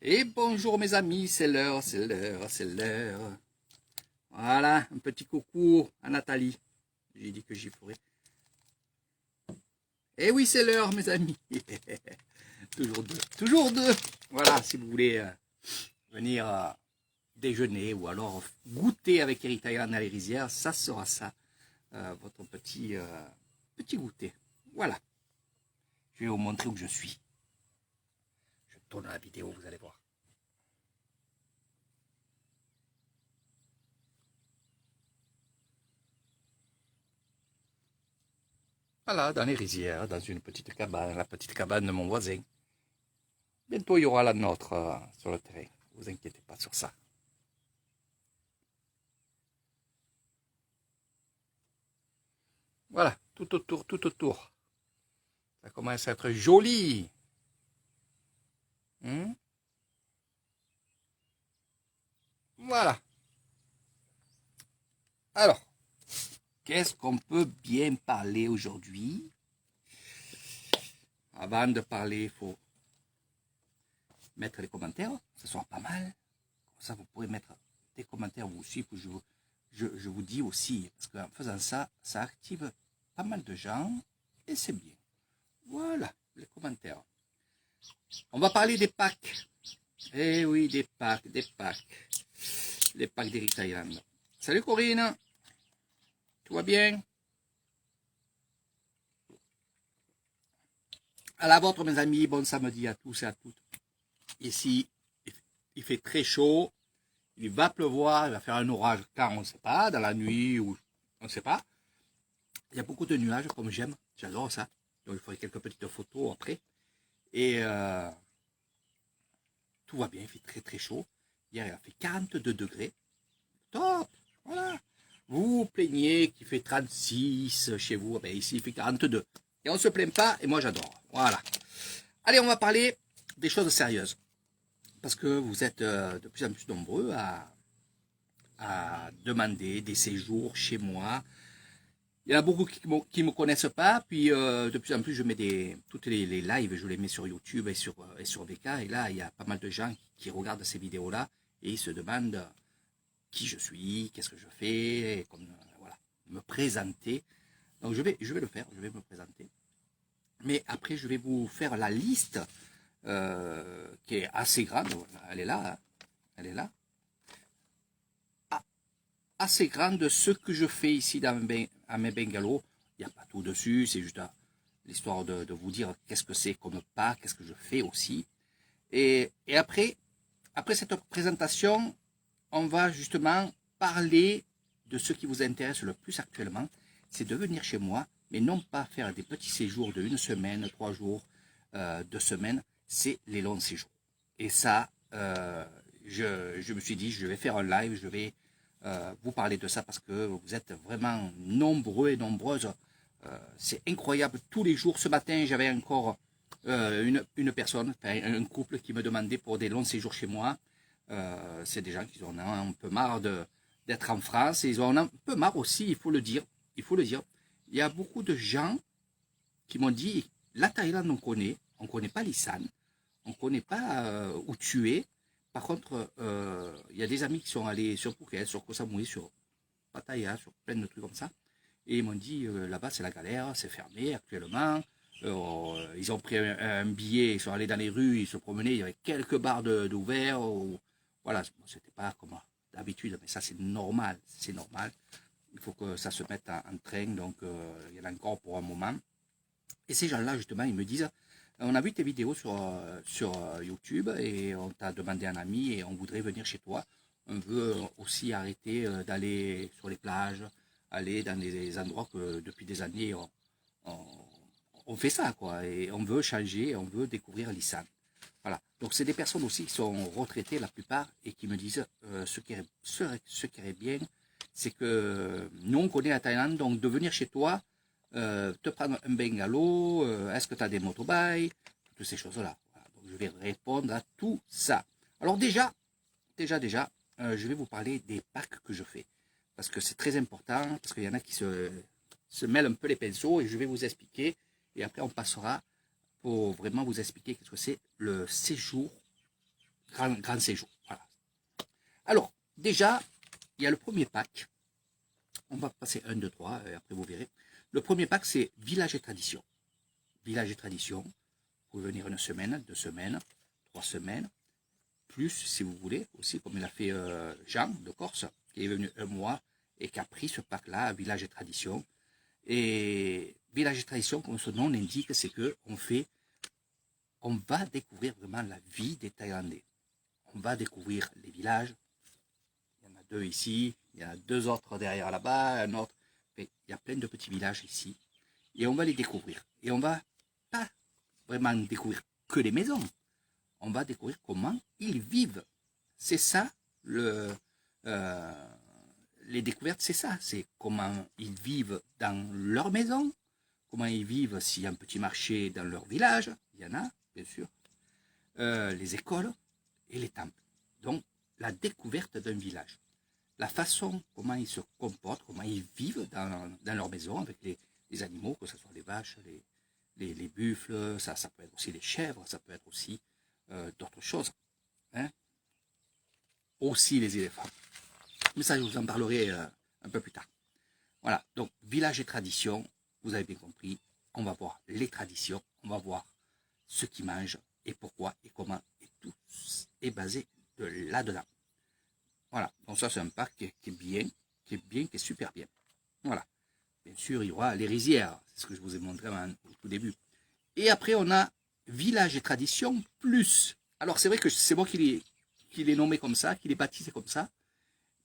Et bonjour mes amis, c'est l'heure, c'est l'heure, c'est l'heure. Voilà, un petit coucou à Nathalie. J'ai dit que j'y ferai. Et oui, c'est l'heure mes amis. Toujours deux, toujours deux. Voilà, si vous voulez venir déjeuner ou alors goûter avec Eric Thaïlande à les rizières, ça sera ça, votre petit goûter. Voilà, je vais vous montrer où je suis. Je tourne la vidéo, vous allez voir. Voilà, dans les rizières, dans une petite cabane, la petite cabane de mon voisin. Bientôt, il y aura la nôtre sur le terrain. Ne vous inquiétez pas sur ça. Voilà, tout autour, tout autour. Ça commence à être joli. Voilà. Alors, qu'est-ce qu'on peut bien parler aujourd'hui? Avant de parler, il faut mettre les commentaires. Ce sera pas mal. Comme ça, vous pourrez mettre des commentaires vous aussi. Je vous dis aussi, parce qu'en faisant ça, ça active pas mal de gens et c'est bien. Voilà, les commentaires. On va parler des packs. Eh oui, des packs, des packs. Les packs d'Eric Thaïlande. Salut Corinne. Tout va bien? À la vôtre mes amis, bon samedi à tous et à toutes. Ici, il fait très chaud. Il va pleuvoir, il va faire un orage quand on ne sait pas, dans la nuit ou on ne sait pas. Il y a beaucoup de nuages comme j'aime, j'adore ça. Donc il ferai quelques petites photos après. Et tout va bien, il fait très très chaud. Hier il a fait 42 degrés. Top, voilà. Vous vous plaignez qu'il fait 36 chez vous, ben ici il fait 42. Et on ne se plaint pas, et moi j'adore. Voilà. Allez, on va parler des choses sérieuses. Parce que vous êtes de plus en plus nombreux à demander des séjours chez moi. Il y en a beaucoup qui ne me connaissent pas, puis de plus en plus je mets toutes les lives, je les mets sur YouTube et sur VK, et là il y a pas mal de gens qui regardent ces vidéos-là, et ils se demandent qui je suis, qu'est-ce que je fais, et comme, voilà, me présenter. Donc je vais le faire, je vais me présenter. Mais après je vais vous faire la liste qui est assez grande, elle est là, hein, elle est là. Assez grande de ce que je fais ici à mes bungalows. Il n'y a pas tout dessus, c'est juste l'histoire de vous dire qu'est-ce que c'est comme pas, qu'est-ce que je fais aussi. Et après cette présentation, on va justement parler de ce qui vous intéresse le plus actuellement, c'est de venir chez moi, mais non pas faire des petits séjours de 1 semaine, 3 jours, 2 semaines, c'est les longs séjours. Et ça, je me suis dit, je vais faire un live, je vais vous parler de ça parce que vous êtes vraiment nombreux et nombreuses. C'est incroyable, tous les jours. Ce matin, j'avais encore une personne, un couple qui me demandait pour des longs séjours chez moi. C'est des gens qui en ont un peu marre d'être en France. Et ils en ont un peu marre aussi, il faut le dire. Il faut le dire. Il y a beaucoup de gens qui m'ont dit, la Thaïlande, on ne connaît pas l'Isan, on ne connaît pas où tu es. Par contre, il y a des amis qui sont allés sur Phuket, sur Koh Samui, sur Pattaya, sur plein de trucs comme ça. Et ils m'ont dit, là-bas, c'est la galère, c'est fermé actuellement. Ils ont pris un billet, ils sont allés dans les rues, ils se promenaient, il y avait quelques bars d'ouverts. Voilà, c'était pas comme d'habitude, mais ça, c'est normal, c'est normal. Il faut que ça se mette en train, donc il y en a encore pour un moment. Et ces gens-là, justement, ils me disent, on a vu tes vidéos sur YouTube et on t'a demandé un ami et on voudrait venir chez toi. On veut aussi arrêter d'aller sur les plages, aller dans des endroits que depuis des années on fait ça, quoi. Et on veut changer, on veut découvrir l'Isan. Voilà. Donc c'est des personnes aussi qui sont retraitées la plupart et qui me disent ce qui est bien, c'est que nous on connaît la Thaïlande, donc de venir chez toi, te prendre un bungalow, est-ce que tu as des motorbikes, toutes ces choses-là. Voilà. Donc je vais répondre à tout ça. Alors déjà, je vais vous parler des packs que je fais. Parce que c'est très important, parce qu'il y en a qui se mêlent un peu les pinceaux et je vais vous expliquer. Et après on passera pour vraiment vous expliquer qu'est-ce que c'est le séjour grand séjour. Voilà. Alors, déjà, il y a le premier pack. On va passer 1, 2, 3, et après vous verrez. Le premier pack, c'est village et tradition. Village et tradition. Vous pouvez venir 1 semaine, 2 semaines, 3 semaines, plus si vous voulez, aussi comme il a fait Jean de Corse, qui est venu 1 mois et qui a pris ce pack-là, village et tradition. Et village et tradition, comme son nom l'indique, c'est que on va découvrir vraiment la vie des Thaïlandais. On va découvrir les villages. Il y en a 2 ici, il y en a 2 autres derrière là-bas, un autre. Mais il y a plein de petits villages ici. Et on va les découvrir. Et on va pas vraiment découvrir que les maisons. On va découvrir comment ils vivent. C'est ça, les découvertes, c'est ça. C'est comment ils vivent dans leur maison, comment ils vivent s'il y a un petit marché dans leur village. Il y en a, bien sûr. Les écoles et les temples. Donc, la découverte d'un village. La façon, comment ils se comportent, comment ils vivent dans leur maison avec les animaux, que ce soit les vaches, les buffles, ça peut être aussi les chèvres, ça peut être aussi d'autres choses. Hein. Aussi les éléphants. Mais ça, je vous en parlerai un peu plus tard. Voilà, donc village et tradition, vous avez bien compris. On va voir les traditions, on va voir ce qu'ils mangent et pourquoi et comment, et tout est basé de là-dedans. Voilà, donc ça c'est un parc qui est bien, qui est super bien. Voilà, bien sûr il y aura les rizières, c'est ce que je vous ai montré au tout début. Et après on a village et tradition plus. Alors c'est vrai que c'est moi qui l'ai nommé comme ça, qui l'ai baptisé comme ça.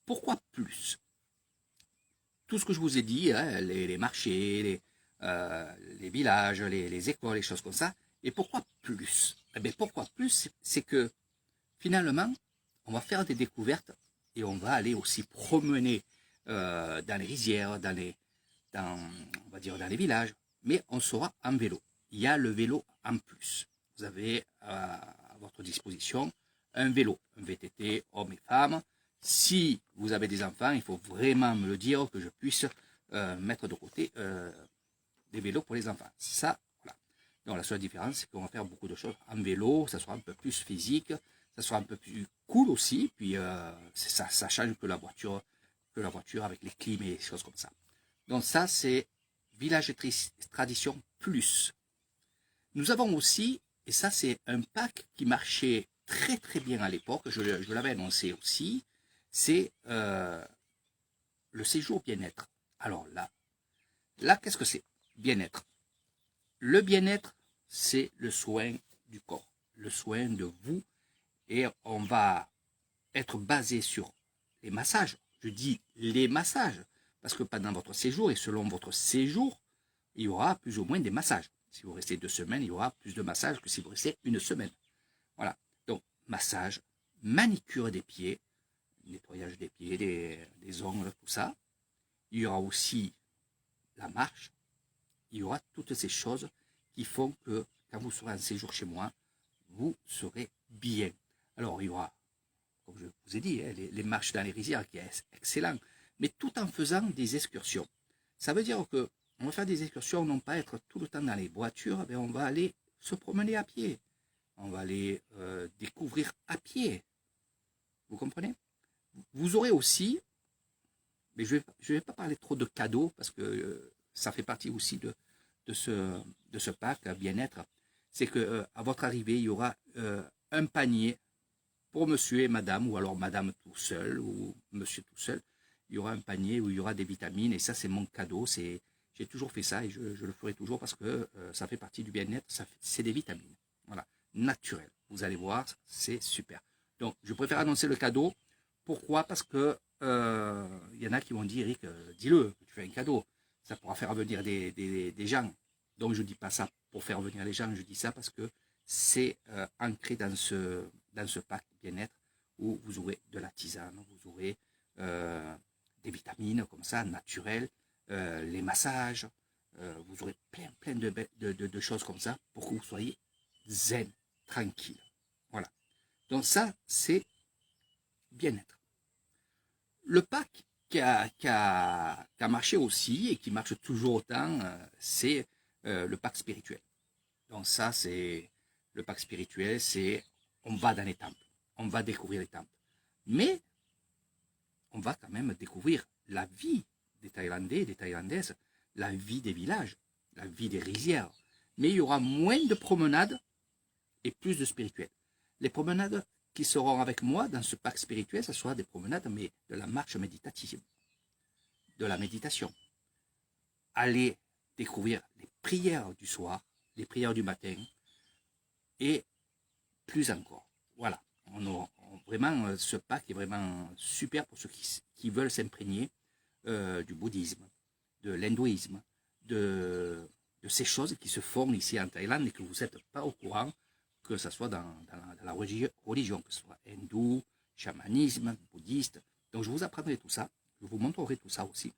Pourquoi plus? Tout ce que je vous ai dit, hein, les marchés, les villages, les écoles, les choses comme ça. Et pourquoi plus? Eh bien, pourquoi plus? C'est que finalement, on va faire des découvertes et on va aller aussi promener dans les rizières, on va dire dans les villages, mais on sera en vélo. Il y a le vélo en plus. Vous avez à votre disposition un vélo, un VTT, hommes et femmes. Si vous avez des enfants, il faut vraiment me le dire que je puisse mettre de côté des vélos pour les enfants. Ça, voilà. Donc la seule différence, c'est qu'on va faire beaucoup de choses en vélo, ça sera un peu plus physique, ça sera un peu plus cool aussi, puis ça change que la voiture avec les clims et des choses comme ça. Donc ça, c'est village et tradition plus. Nous avons aussi, et ça c'est un pack qui marchait très très bien à l'époque, je l'avais annoncé aussi, c'est le séjour bien-être. Alors là qu'est-ce que c'est? Bien-être. Le bien-être, c'est le soin du corps, le soin de vous, et on va être basé sur les massages. Je dis les massages, parce que pendant votre séjour, et selon votre séjour, il y aura plus ou moins des massages. Si vous restez 2 semaines, il y aura plus de massages que si vous restez 1 semaine. Voilà. Donc, massage, manicure des pieds, nettoyage des pieds, des ongles, tout ça. Il y aura aussi la marche. Il y aura toutes ces choses qui font que quand vous serez en séjour chez moi, vous serez bien. Alors, il y aura, comme je vous ai dit, les marches dans les rizières, qui est excellent, mais tout en faisant des excursions. Ça veut dire que on va faire des excursions, non pas être tout le temps dans les voitures, mais on va aller se promener à pied. On va aller découvrir à pied. Vous comprenez? Vous aurez aussi, mais je vais pas parler trop de cadeaux, parce que ça fait partie aussi de ce pack bien-être. C'est que à votre arrivée, il y aura un panier pour monsieur et madame, ou alors madame tout seul, ou monsieur tout seul. Il y aura un panier où il y aura des vitamines, et ça c'est mon cadeau. J'ai toujours fait ça et je le ferai toujours parce que ça fait partie du bien-être, c'est des vitamines. Voilà, naturel. Vous allez voir, c'est super. Donc, je préfère annoncer le cadeau. Pourquoi? Parce que y en a qui vont dire, Eric, dis-le, tu fais un cadeau. Ça pourra faire venir des gens. Donc, je ne dis pas ça pour faire venir les gens, je dis ça parce que c'est ancré dans ce pack bien-être où vous aurez de la tisane, vous aurez des vitamines comme ça, naturelles, les massages, vous aurez plein de choses comme ça pour que vous soyez zen, tranquille. Voilà. Donc ça, c'est bien-être. Le pack qui a marché aussi et qui marche toujours autant, c'est le pack spirituel. Donc ça, c'est le pack spirituel, c'est on va dans les temples. on va découvrir les temples. Mais on va quand même découvrir la vie des Thaïlandais et des Thaïlandaises, la vie des villages, la vie des rizières. Mais il y aura moins de promenades et plus de spirituel. Les promenades qui seront avec moi dans ce pack spirituel, ce sera des promenades, mais de la marche méditative, de la méditation. Allez découvrir les prières du soir, les prières du matin, et plus encore. Voilà. Vraiment, ce pack est vraiment super pour ceux qui veulent s'imprégner du bouddhisme, de l'hindouisme, de ces choses qui se font ici en Thaïlande et que vous n'êtes pas au courant, que ce soit dans la religion, que ce soit hindou, chamanisme, bouddhiste. Donc je vous apprendrai tout ça, je vous montrerai tout ça aussi.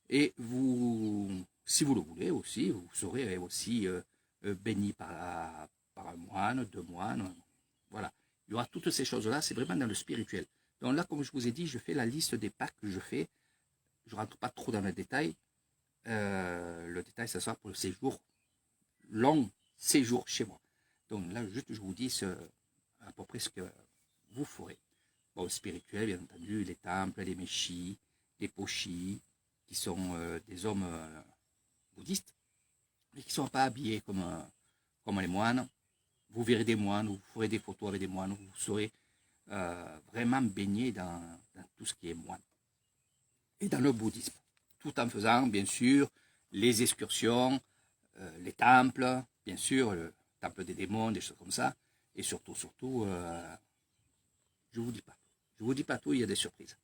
Et vous, si vous le voulez aussi, vous serez aussi béni par un moine, deux moines. Voilà. Il y aura toutes ces choses-là, c'est vraiment dans le spirituel. Donc là, comme je vous ai dit, je fais la liste des packs que je fais. Je ne rentre pas trop dans le détail. Le détail, ça sera pour le séjour, long séjour chez moi. Donc là, juste, je vous dis à peu près ce que vous ferez. Bon, spirituel, bien entendu, les temples, les méchis, les pochis, qui sont des hommes bouddhistes, mais qui ne sont pas habillés comme les moines. Vous verrez des moines, vous ferez des photos avec des moines, vous serez vraiment baigné dans tout ce qui est moine. Et dans le bouddhisme, tout en faisant, bien sûr, les excursions, les temples, bien sûr, le temple des démons, des choses comme ça, et surtout, je ne vous dis pas. Je ne vous dis pas tout, il y a des surprises.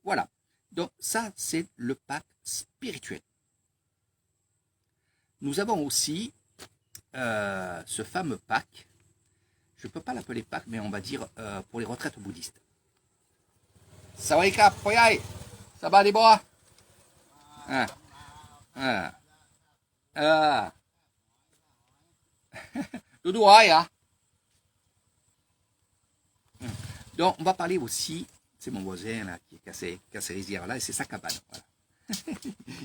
Voilà. Donc ça, c'est le pack spirituel. Nous avons aussi ce fameux pack, je ne peux pas l'appeler pack, mais on va dire pour les retraites bouddhistes. Sawadee Poyai, ça va les bois? Doudou hein? Donc on va parler aussi, c'est mon voisin là qui est cassé rizière là, et c'est sa cabane. Voilà.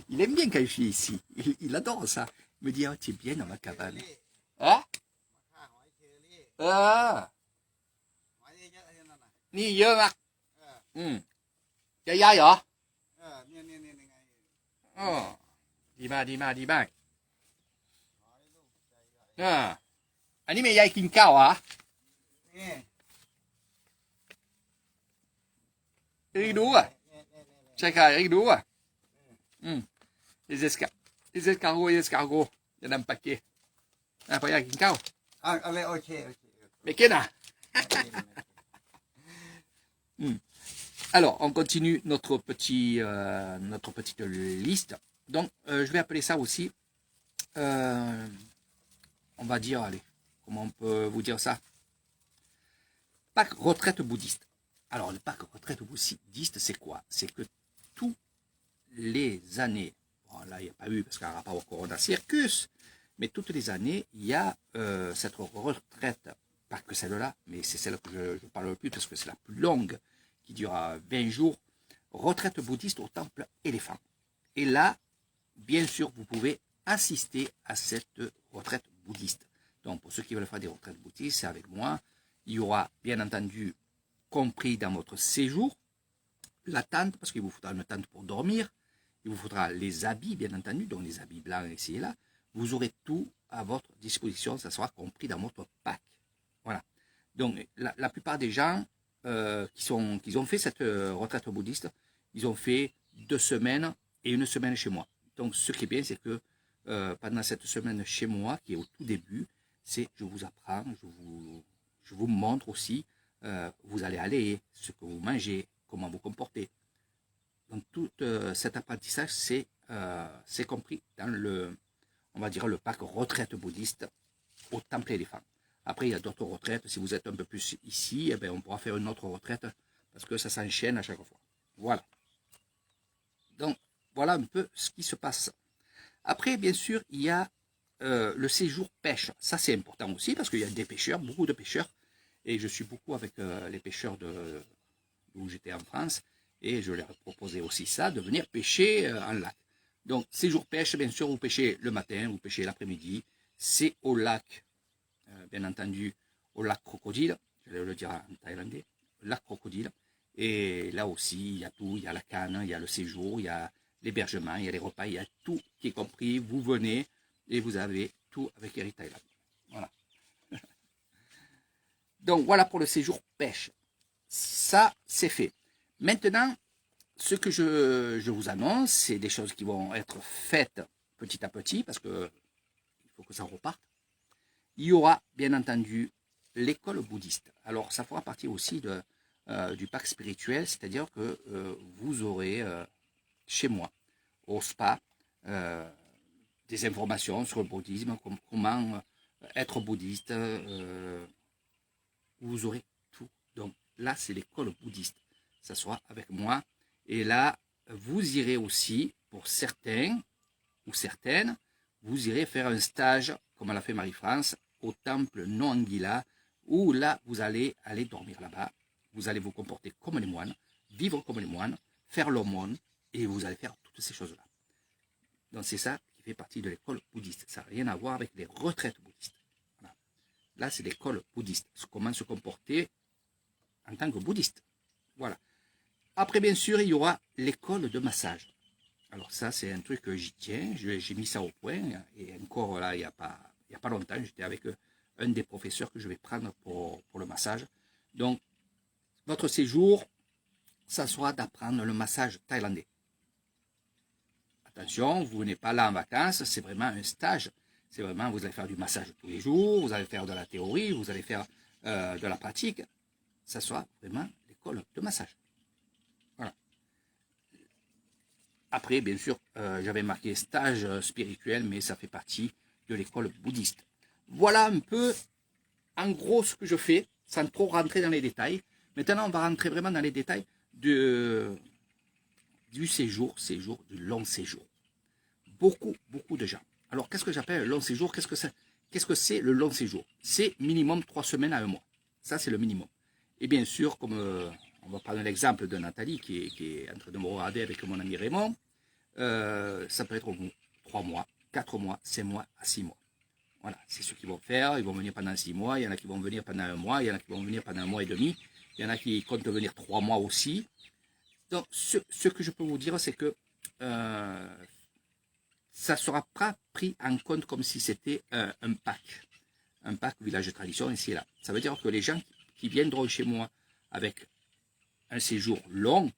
Il aime bien quand je suis ici, il adore ça. Il me dit, oh, tu es bien dans ma cabane. Hein? Ni yer mạc. Chơi dai hả? Đi ba. Anhนี้ไม่ยายกินข้าวเหรอRiz d'où? C'è che riz d'où? Les escargots, il y en a un paquet. Poi yaiกินข้าว ok. Mais qu'est-ce Alors, on continue notre petite liste. Donc, je vais appeler ça aussi, on va dire, allez, comment on peut vous dire ça? Pack retraite bouddhiste. Alors, le pack retraite bouddhiste, c'est quoi? C'est que tous les années, bon, là, il n'y a pas eu, parce qu'il n'y a rapport au Corona Circus, mais toutes les années, il y a cette retraite, pas que celle-là, mais c'est celle que je parle le plus, parce que c'est la plus longue, qui durera 20 jours, retraite bouddhiste au temple éléphant. Et là, bien sûr, vous pouvez assister à cette retraite bouddhiste. Donc, pour ceux qui veulent faire des retraites bouddhistes, c'est avec moi. Il y aura, bien entendu, compris dans votre séjour, la tente, parce qu'il vous faudra une tente pour dormir. Il vous faudra les habits, bien entendu, donc les habits blancs ici et là. Vous aurez tout à votre disposition, ça sera compris dans votre pack. Voilà. Donc, la plupart des gens qui ont fait cette retraite bouddhiste, ils ont fait 2 semaines et 1 semaine chez moi. Donc, ce qui est bien, c'est que pendant cette semaine chez moi, qui est au tout début, c'est je vous apprends, je vous montre aussi, vous allez aller, ce que vous mangez, comment vous comportez. Donc, tout cet apprentissage, c'est compris dans on va dire, le pack retraite bouddhiste au temple éléphant. Après, il y a d'autres retraites. Si vous êtes un peu plus ici, eh bien, on pourra faire une autre retraite parce que ça s'enchaîne à chaque fois. Voilà. Donc, voilà un peu ce qui se passe. Après, bien sûr, il y a le séjour pêche. Ça, c'est important aussi parce qu'il y a des pêcheurs, beaucoup de pêcheurs. Et je suis beaucoup avec les pêcheurs d'où j'étais en France. Et je leur ai proposé aussi ça, de venir pêcher en lac. Donc, séjour pêche, bien sûr, vous pêchez le matin, vous pêchez l'après-midi. C'est au lac, bien entendu, au lac Crocodile. je vais le dire en thaïlandais, lac Crocodile. Et là aussi, il y a tout, il y a la canne, il y a le séjour, il y a l'hébergement, il y a les repas, il y a tout qui est compris. Vous venez et vous avez tout avec Air Thailand. Voilà. Donc voilà pour le séjour pêche. Ça, c'est fait. Maintenant, ce que je vous annonce, c'est des choses qui vont être faites petit à petit, parce que il faut que ça reparte. Il y aura, bien entendu, l'école bouddhiste. Alors, ça fera partie aussi du pack spirituel, c'est-à-dire que vous aurez chez moi, au spa, des informations sur le bouddhisme, comment être bouddhiste. Vous aurez tout. Donc là, c'est l'école bouddhiste. Ça sera avec moi. Et là, vous irez aussi, pour certains ou certaines, vous irez faire un stage, comme l'a fait Marie-France, au temple Noanguilla, où là, vous allez aller dormir là-bas. Vous allez vous comporter comme les moines, vivre comme les moines, faire l'aumône, et vous allez faire toutes ces choses-là. Donc c'est ça qui fait partie de l'école bouddhiste. Ça n'a rien à voir avec les retraites bouddhistes. Voilà. Là, c'est l'école bouddhiste. Comment se comporter en tant que bouddhiste. Voilà. Après, bien sûr, il y aura l'école de massage. Alors ça, c'est un truc que j'y tiens. J'ai mis ça au point. Et encore, là, il n'y a pas longtemps, j'étais avec un des professeurs que je vais prendre pour le massage. Donc, votre séjour, ça sera d'apprendre le massage thaïlandais. Attention, vous venez pas là en vacances, c'est vraiment un stage. C'est vraiment, vous allez faire du massage tous les jours, vous allez faire de la théorie, vous allez faire de la pratique. Ça sera vraiment l'école de massage. Voilà. Après, bien sûr, j'avais marqué stage spirituel, mais ça fait partie de l'école bouddhiste. Voilà un peu, en gros, ce que je fais, sans trop rentrer dans les détails. Maintenant, on va rentrer vraiment dans les détails du séjour, du long séjour. Beaucoup de gens. Alors, qu'est-ce que j'appelle le long séjour? Qu'est-ce que c'est le long séjour? C'est minimum 3 semaines à 1 mois. Ça, c'est le minimum. Et bien sûr, comme on va prendre l'exemple de Nathalie qui est en train de me regarder avec mon ami Raymond, ça peut être 3 mois, 4 mois, 5 mois à 6 mois. Voilà, c'est ce qu'ils vont faire. Ils vont venir pendant 6 mois, il y en a qui vont venir pendant 1 mois, il y en a qui vont venir pendant 1 mois et demi, il y en a qui comptent venir 3 mois aussi. Donc, ce que je peux vous dire, c'est que ça ne sera pas pris en compte comme si c'était un pack village de tradition ici et là. Ça veut dire que les gens qui viendront chez moi avec un séjour long,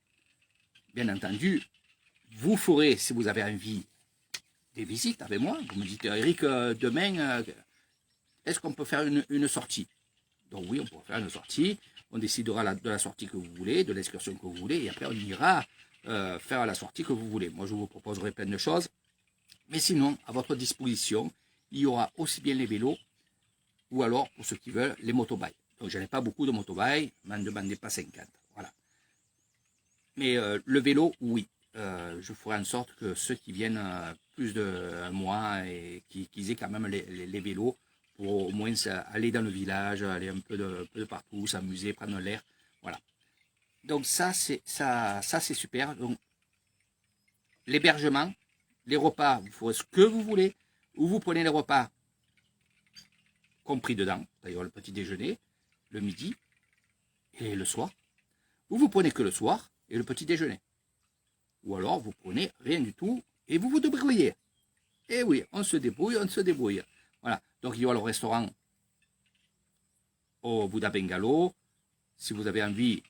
bien entendu, vous ferez, si vous avez envie, des visites avec moi. Vous me dites, Eric, demain, est-ce qu'on peut faire une sortie? Donc oui, on pourra faire une sortie. On décidera de la sortie que vous voulez, de l'excursion que vous voulez, et après on ira faire la sortie que vous voulez. Moi, je vous proposerai plein de choses. Mais sinon, à votre disposition, il y aura aussi bien les vélos, ou alors, pour ceux qui veulent, les motobikes. Donc, je n'ai pas beaucoup de motobikes, m'en demandez pas 50. Voilà. Mais le vélo, oui. Je ferai en sorte que ceux qui viennent plus d'un mois et qu'ils aient quand même les vélos pour au moins aller dans le village, aller un peu de partout, s'amuser, prendre l'air. Voilà. Donc ça c'est super. Donc l'hébergement, les repas, vous ferez ce que vous voulez, ou vous prenez les repas compris dedans, d'ailleurs le petit déjeuner, le midi et le soir, ou vous prenez que le soir et le petit déjeuner. Ou alors vous prenez rien du tout et vous vous débrouillez. Et oui, on se débrouille, on se débrouille. Voilà, donc il y aura le restaurant au Buddha Bungalow. Si vous avez envie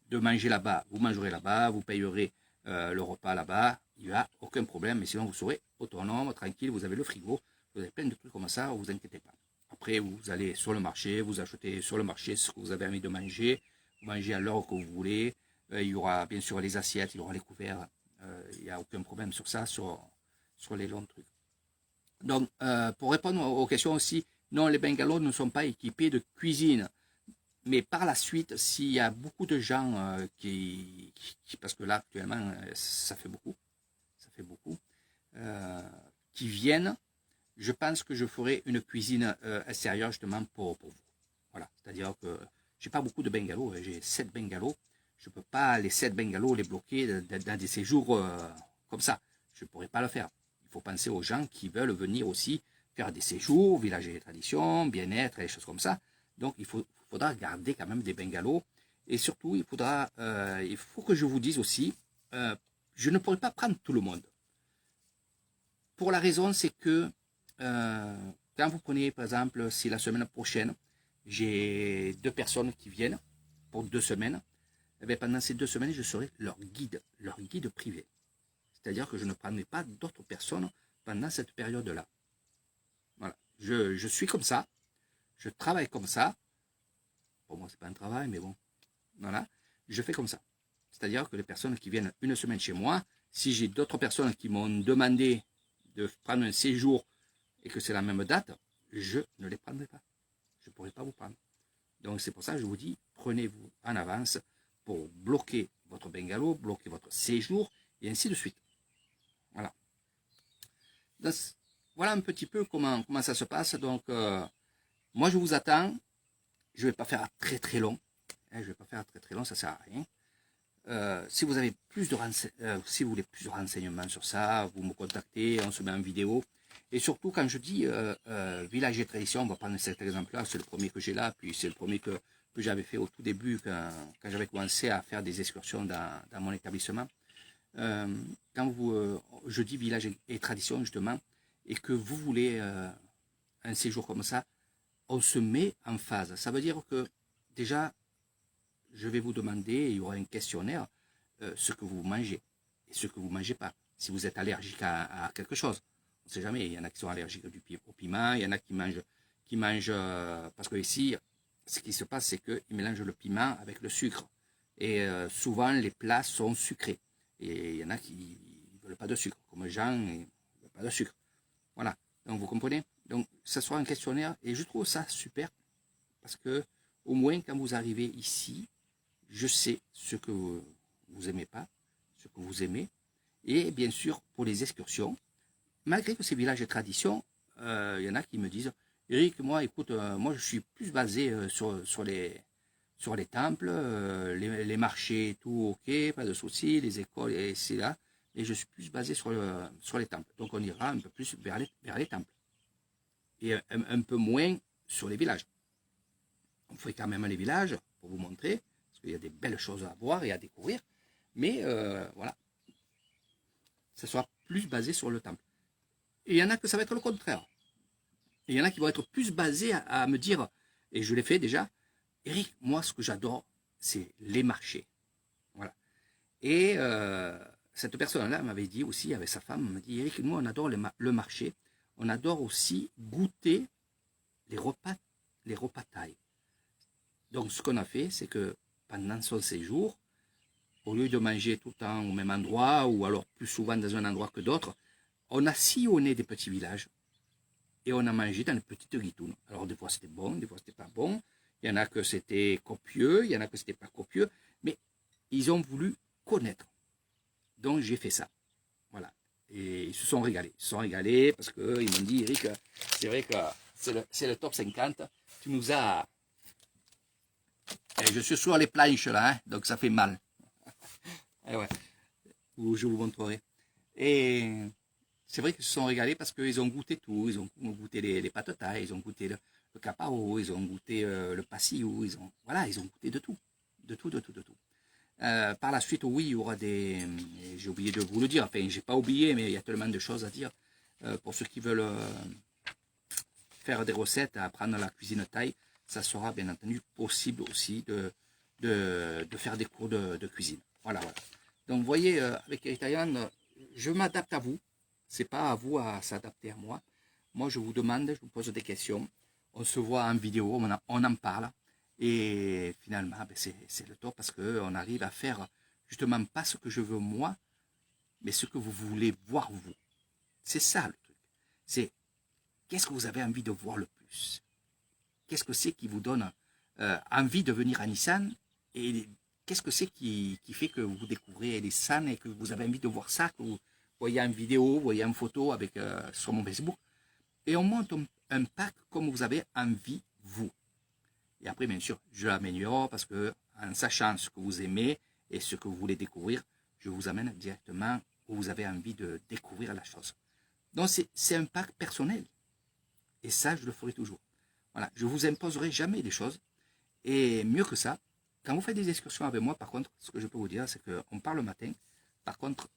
de manger là-bas, vous mangerez là-bas, vous payerez le repas là-bas, il n'y a aucun problème, mais sinon vous serez autonome, tranquille, vous avez le frigo, vous avez plein de trucs comme ça, vous inquiétez pas. Après, vous allez sur le marché, vous achetez sur le marché ce que vous avez envie de manger, vous mangez à l'heure que vous voulez, il y aura bien sûr les assiettes, il y aura les couverts, il n'y a aucun problème sur ça, sur les longs trucs. Donc, pour répondre aux questions aussi, non, les bungalows ne sont pas équipés de cuisine. Mais par la suite, s'il y a beaucoup de gens parce que là actuellement ça fait beaucoup, qui viennent, je pense que je ferai une cuisine extérieure justement pour vous. Voilà, c'est-à-dire que j'ai pas beaucoup de bungalows, j'ai 7 bungalows, je peux pas les 7 bungalows les bloquer dans des séjours comme ça, je pourrais pas le faire. Il faut penser aux gens qui veulent venir aussi faire des séjours, village et traditions, bien-être et des choses comme ça. Donc il faut faudra garder quand même des bungalows. Et surtout, il faut que je vous dise aussi, je ne pourrai pas prendre tout le monde. Pour la raison, c'est que quand vous prenez, par exemple, si la semaine prochaine, j'ai 2 personnes qui viennent pour 2 semaines, eh bien, pendant ces 2 semaines, je serai leur guide privé. C'est-à-dire que je ne prendrai pas d'autres personnes pendant cette période-là. Voilà. Je suis comme ça, je travaille comme ça. Pour moi, c'est pas un travail, mais bon, voilà. Je fais comme ça. C'est-à-dire que les personnes qui viennent une semaine chez moi, si j'ai d'autres personnes qui m'ont demandé de prendre un séjour et que c'est la même date, je ne les prendrai pas. Je ne pourrai pas vous prendre. Donc c'est pour ça que je vous dis, prenez-vous en avance pour bloquer votre bungalow, bloquer votre séjour, et ainsi de suite. Voilà. Donc, voilà un petit peu comment ça se passe. Donc, moi je vous attends. Je ne vais pas faire très très long. Je ne vais pas faire très très long, ça ne sert à rien. Si vous avez si vous voulez plus de renseignements sur ça, vous me contactez, on se met en vidéo. Et surtout, quand je dis village et tradition, on va prendre cet exemple-là, c'est le premier que j'ai là, puis c'est le premier que j'avais fait au tout début, quand j'avais commencé à faire des excursions dans mon établissement. Quand je dis village et tradition, justement, et que vous voulez un séjour comme ça, on se met en phase. Ça veut dire que, déjà, je vais vous demander, il y aura un questionnaire, ce que vous mangez et ce que vous ne mangez pas. Si vous êtes allergique à quelque chose, on ne sait jamais, il y en a qui sont allergiques au piment, il y en a qui mangent parce que ici, ce qui se passe, c'est qu'ils mélangent le piment avec le sucre. Et souvent, les plats sont sucrés. Et il y en a qui ne veulent pas de sucre, comme Jean, il ne veut pas de sucre. Voilà, donc vous comprenez. Donc, ce sera un questionnaire, et je trouve ça super, parce que au moins, quand vous arrivez ici, je sais ce que vous n'aimez pas, ce que vous aimez. Et bien sûr, pour les excursions, malgré que ces villages et traditions, il y en a qui me disent, Eric, moi, écoute, moi je suis plus basé sur les temples, les marchés et tout, ok, pas de soucis, les écoles et c'est là, et je suis plus basé sur les temples. Donc on ira un peu plus vers les temples. Et un peu moins sur les villages. On fait quand même les villages pour vous montrer, parce qu'il y a des belles choses à voir et à découvrir, mais voilà, ça sera plus basé sur le temple. Et il y en a que ça va être le contraire. Et il y en a qui vont être plus basés à me dire, et je l'ai fait déjà, Eric, moi ce que j'adore, c'est les marchés. Voilà. Et cette personne-là m'avait dit aussi, avec sa femme, m'a dit, Eric, nous on adore le marché, on adore aussi goûter les repas thaï. Donc ce qu'on a fait, c'est que pendant son séjour, au lieu de manger tout le temps au même endroit, ou alors plus souvent dans un endroit que d'autres, on a sillonné des petits villages et on a mangé dans les petites guitounes. Alors des fois c'était bon, des fois c'était pas bon. Il y en a que c'était copieux, il y en a que c'était pas copieux, mais ils ont voulu connaître. Donc j'ai fait ça. Voilà. Et ils se sont régalés. Ils se sont régalés parce qu'ils m'ont dit, Eric, c'est vrai que c'est le top 50. Tu nous as... Et je suis sur les planches là, hein, donc ça fait mal. Et ouais, je vous montrerai. Et c'est vrai qu'ils se sont régalés parce qu'ils ont goûté tout. Ils ont goûté les pâtes thaï, ils ont goûté le capao, ils ont goûté le passillo, ils ont goûté de tout. De tout. Par la suite, oui, il y aura des... J'ai oublié de vous le dire, enfin, j'ai pas oublié, mais il y a tellement de choses à dire. Pour ceux qui veulent faire des recettes, apprendre la cuisine thaï, ça sera bien entendu possible aussi de faire des cours de cuisine. Voilà. Donc, vous voyez, avec Eric Taïwan, je m'adapte à vous. C'est pas à vous à s'adapter à moi. Moi, je vous demande, je vous pose des questions. On se voit en vidéo, on en parle. Et finalement, ben c'est le top parce qu'on arrive à faire justement pas ce que je veux moi, mais ce que vous voulez voir vous. C'est ça le truc. C'est qu'est-ce que vous avez envie de voir le plus? Qu'est-ce que c'est qui vous donne envie de venir à Nissan? Et qu'est-ce que c'est qui fait que vous découvrez Nissan et que vous avez envie de voir ça, que vous voyez en vidéo, vous voyez en photo avec, sur mon Facebook? Et on monte un pack comme vous avez envie, vous. Et après, bien sûr, je l'améliore parce que, en sachant ce que vous aimez et ce que vous voulez découvrir, je vous amène directement où vous avez envie de découvrir la chose. Donc, c'est un pack personnel. Et ça, je le ferai toujours. Voilà, je ne vous imposerai jamais des choses. Et mieux que ça, quand vous faites des excursions avec moi, par contre, ce que je peux vous dire, c'est qu'on part le matin. Par contre,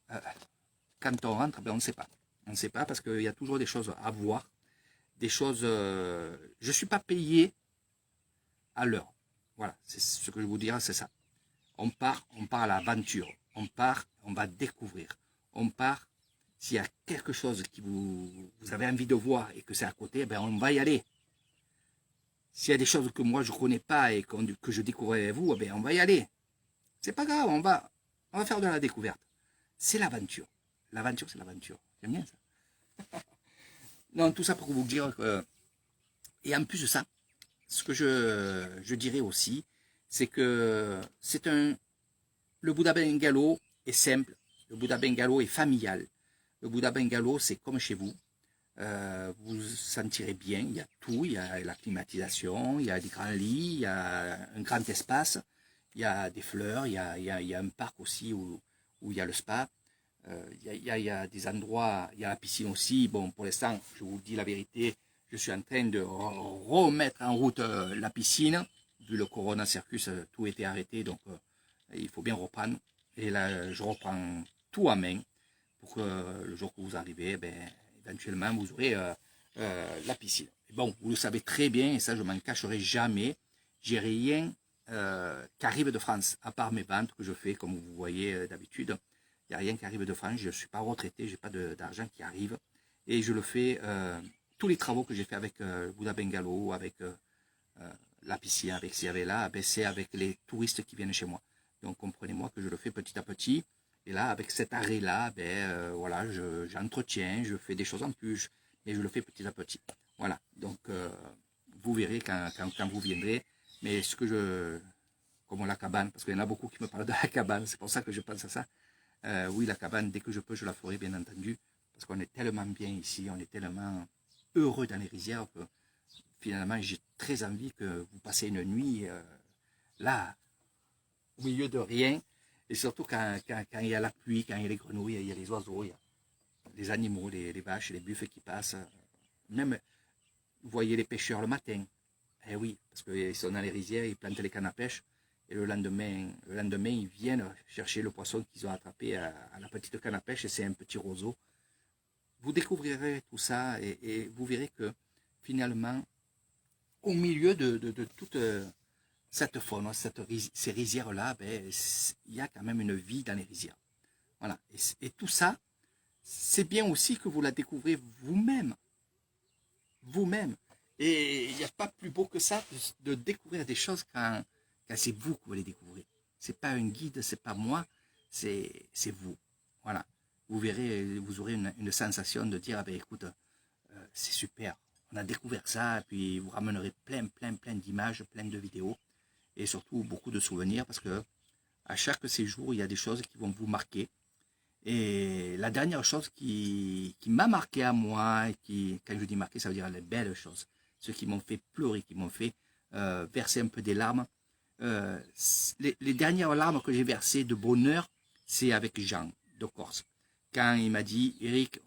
quand on rentre, ben, on ne sait pas. On ne sait pas parce qu'il y a toujours des choses à voir. Des choses... je ne suis pas payé à l'heure. Voilà, c'est ce que je vous dirais, c'est ça. On part à l'aventure. On part, on va découvrir. On part, s'il y a quelque chose que vous avez envie de voir et que c'est à côté, ben on va y aller. S'il y a des choses que moi je ne connais pas et que je découvre avec vous, ben on va y aller. C'est pas grave, on va faire de la découverte. C'est l'aventure. L'aventure, c'est l'aventure. J'aime bien ça. Non, tout ça pour vous dire que... Et en plus de ça, ce que je dirais aussi, c'est que le Bouddha Bungalow est simple, le Bouddha Bungalow est familial. Le Bouddha Bungalow, c'est comme chez vous. Vous vous sentirez bien, il y a tout, il y a la climatisation, il y a des grands lits, il y a un grand espace, il y a des fleurs, il y a un parc aussi où il y a le spa. Il y a des endroits, il y a la piscine aussi. Bon, pour l'instant, je vous dis la vérité, je suis en train de remettre en route la piscine. Vu le Corona Circus, tout était arrêté, donc il faut bien reprendre. Et là, je reprends tout en main pour que le jour que vous arrivez, ben, éventuellement, vous aurez la piscine. Et bon, vous le savez très bien, et ça, je m'en cacherai jamais, j'ai rien qui arrive de France, à part mes ventes que je fais, comme vous voyez d'habitude. Il n'y a rien qui arrive de France, je ne suis pas retraité, je n'ai pas d'argent qui arrive. Et je le fais, tous les travaux que j'ai fait avec Bouddha Bungalow, avec la piscine, avec ci, avec là, ben, c'est avec les touristes qui viennent chez moi. Donc comprenez-moi que je le fais petit à petit. Et là, avec cet arrêt-là, ben, voilà, j'entretiens, je fais des choses en plus, mais je le fais petit à petit. Voilà, donc vous verrez quand vous viendrez. Mais ce que comme la cabane, parce qu'il y en a beaucoup qui me parlent de la cabane, c'est pour ça que je pense à ça. Oui, la cabane, dès que je peux, je la ferai, bien entendu, parce qu'on est tellement bien ici, on est tellement heureux dans les rizières que finalement, j'ai très envie que vous passiez une nuit là, au milieu de rien, et surtout quand il y a la pluie, quand il y a les grenouilles, il y a les oiseaux, il y a les animaux, les vaches, les buffles qui passent. Même, vous voyez les pêcheurs le matin. Eh oui, parce qu'ils sont dans les rizières, ils plantent les cannes à pêche, et le lendemain, ils viennent chercher le poisson qu'ils ont attrapé à la petite canne à pêche, et c'est un petit roseau. Vous découvrirez tout ça, et vous verrez que finalement, au milieu de toute cette faune, ces rizières-là, ben, il y a quand même une vie dans les rizières. Voilà. Et tout ça, c'est bien aussi que vous la découvrez vous-même. Vous-même. Et il n'y a pas plus beau que ça de découvrir des choses quand c'est vous que vous les découvrez. C'est pas un guide, c'est pas moi, c'est vous. Voilà. Vous verrez, vous aurez une sensation de dire, ah ben, écoute, c'est super. On a découvert ça, et puis vous ramènerez plein d'images, plein de vidéos, et surtout beaucoup de souvenirs, parce que à chaque séjour, il y a des choses qui vont vous marquer. Et la dernière chose qui m'a marqué à moi, quand je dis marqué, ça veut dire les belles choses, ceux qui m'ont fait pleurer, qui m'ont fait verser un peu des larmes. Les dernières larmes que j'ai versées de bonheur, c'est avec Jean de Corse. Quand il m'a dit, Eric,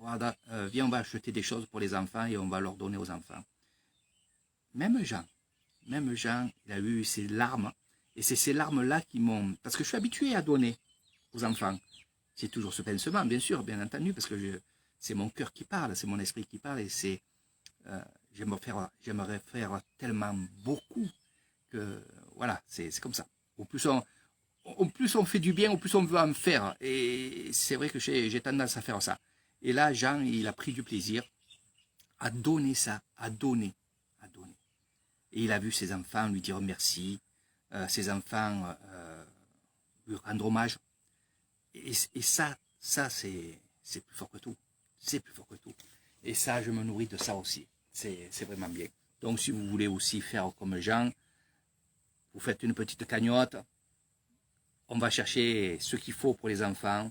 viens, on va acheter des choses pour les enfants et on va leur donner aux enfants. Même Jean, il a eu ces larmes. Et c'est ces larmes-là qui m'ont... Parce que je suis habitué à donner aux enfants. C'est toujours ce pincement, bien sûr, bien entendu, parce que c'est mon cœur qui parle, c'est mon esprit qui parle, et c'est... j'aimerais faire tellement beaucoup que... Voilà, c'est comme ça. Au plus on fait du bien, au plus on veut en faire. Et c'est vrai que j'ai tendance à faire ça. Et là, Jean, il a pris du plaisir à donner ça, à donner. Et il a vu ses enfants lui dire merci, ses enfants lui rendre hommage. Et ça c'est plus fort que tout. C'est plus fort que tout. Et ça, je me nourris de ça aussi. C'est vraiment bien. Donc, si vous voulez aussi faire comme Jean, vous faites une petite cagnotte, on va chercher ce qu'il faut pour les enfants,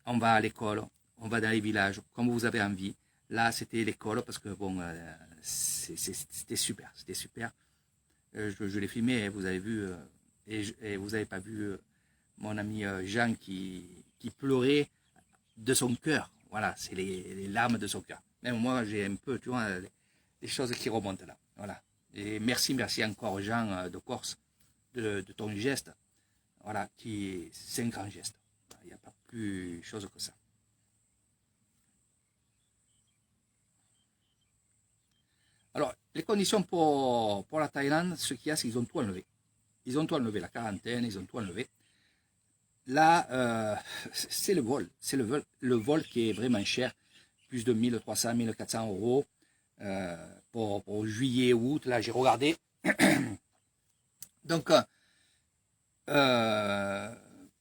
on va à l'école, on va dans les villages, comme vous avez envie. Là, c'était l'école parce que bon, c'était super, je l'ai filmé, vous avez vu, et vous n'avez pas vu mon ami Jean qui pleurait de son cœur. Voilà, c'est les larmes de son cœur. Même moi, j'ai un peu, tu vois, les choses qui remontent là. Voilà. Et merci encore Jean de Corse de ton geste. Voilà, c'est un grand geste. Il n'y a pas plus chose que ça. Alors, les conditions pour la Thaïlande, ce qu'il y a, c'est qu'ils ont tout enlevé. Ils ont tout enlevé, la quarantaine, ils ont tout enlevé. Là, c'est le vol. C'est le vol qui est vraiment cher. Plus de 1300, 1400 euros pour juillet, août. Là, j'ai regardé. Donc,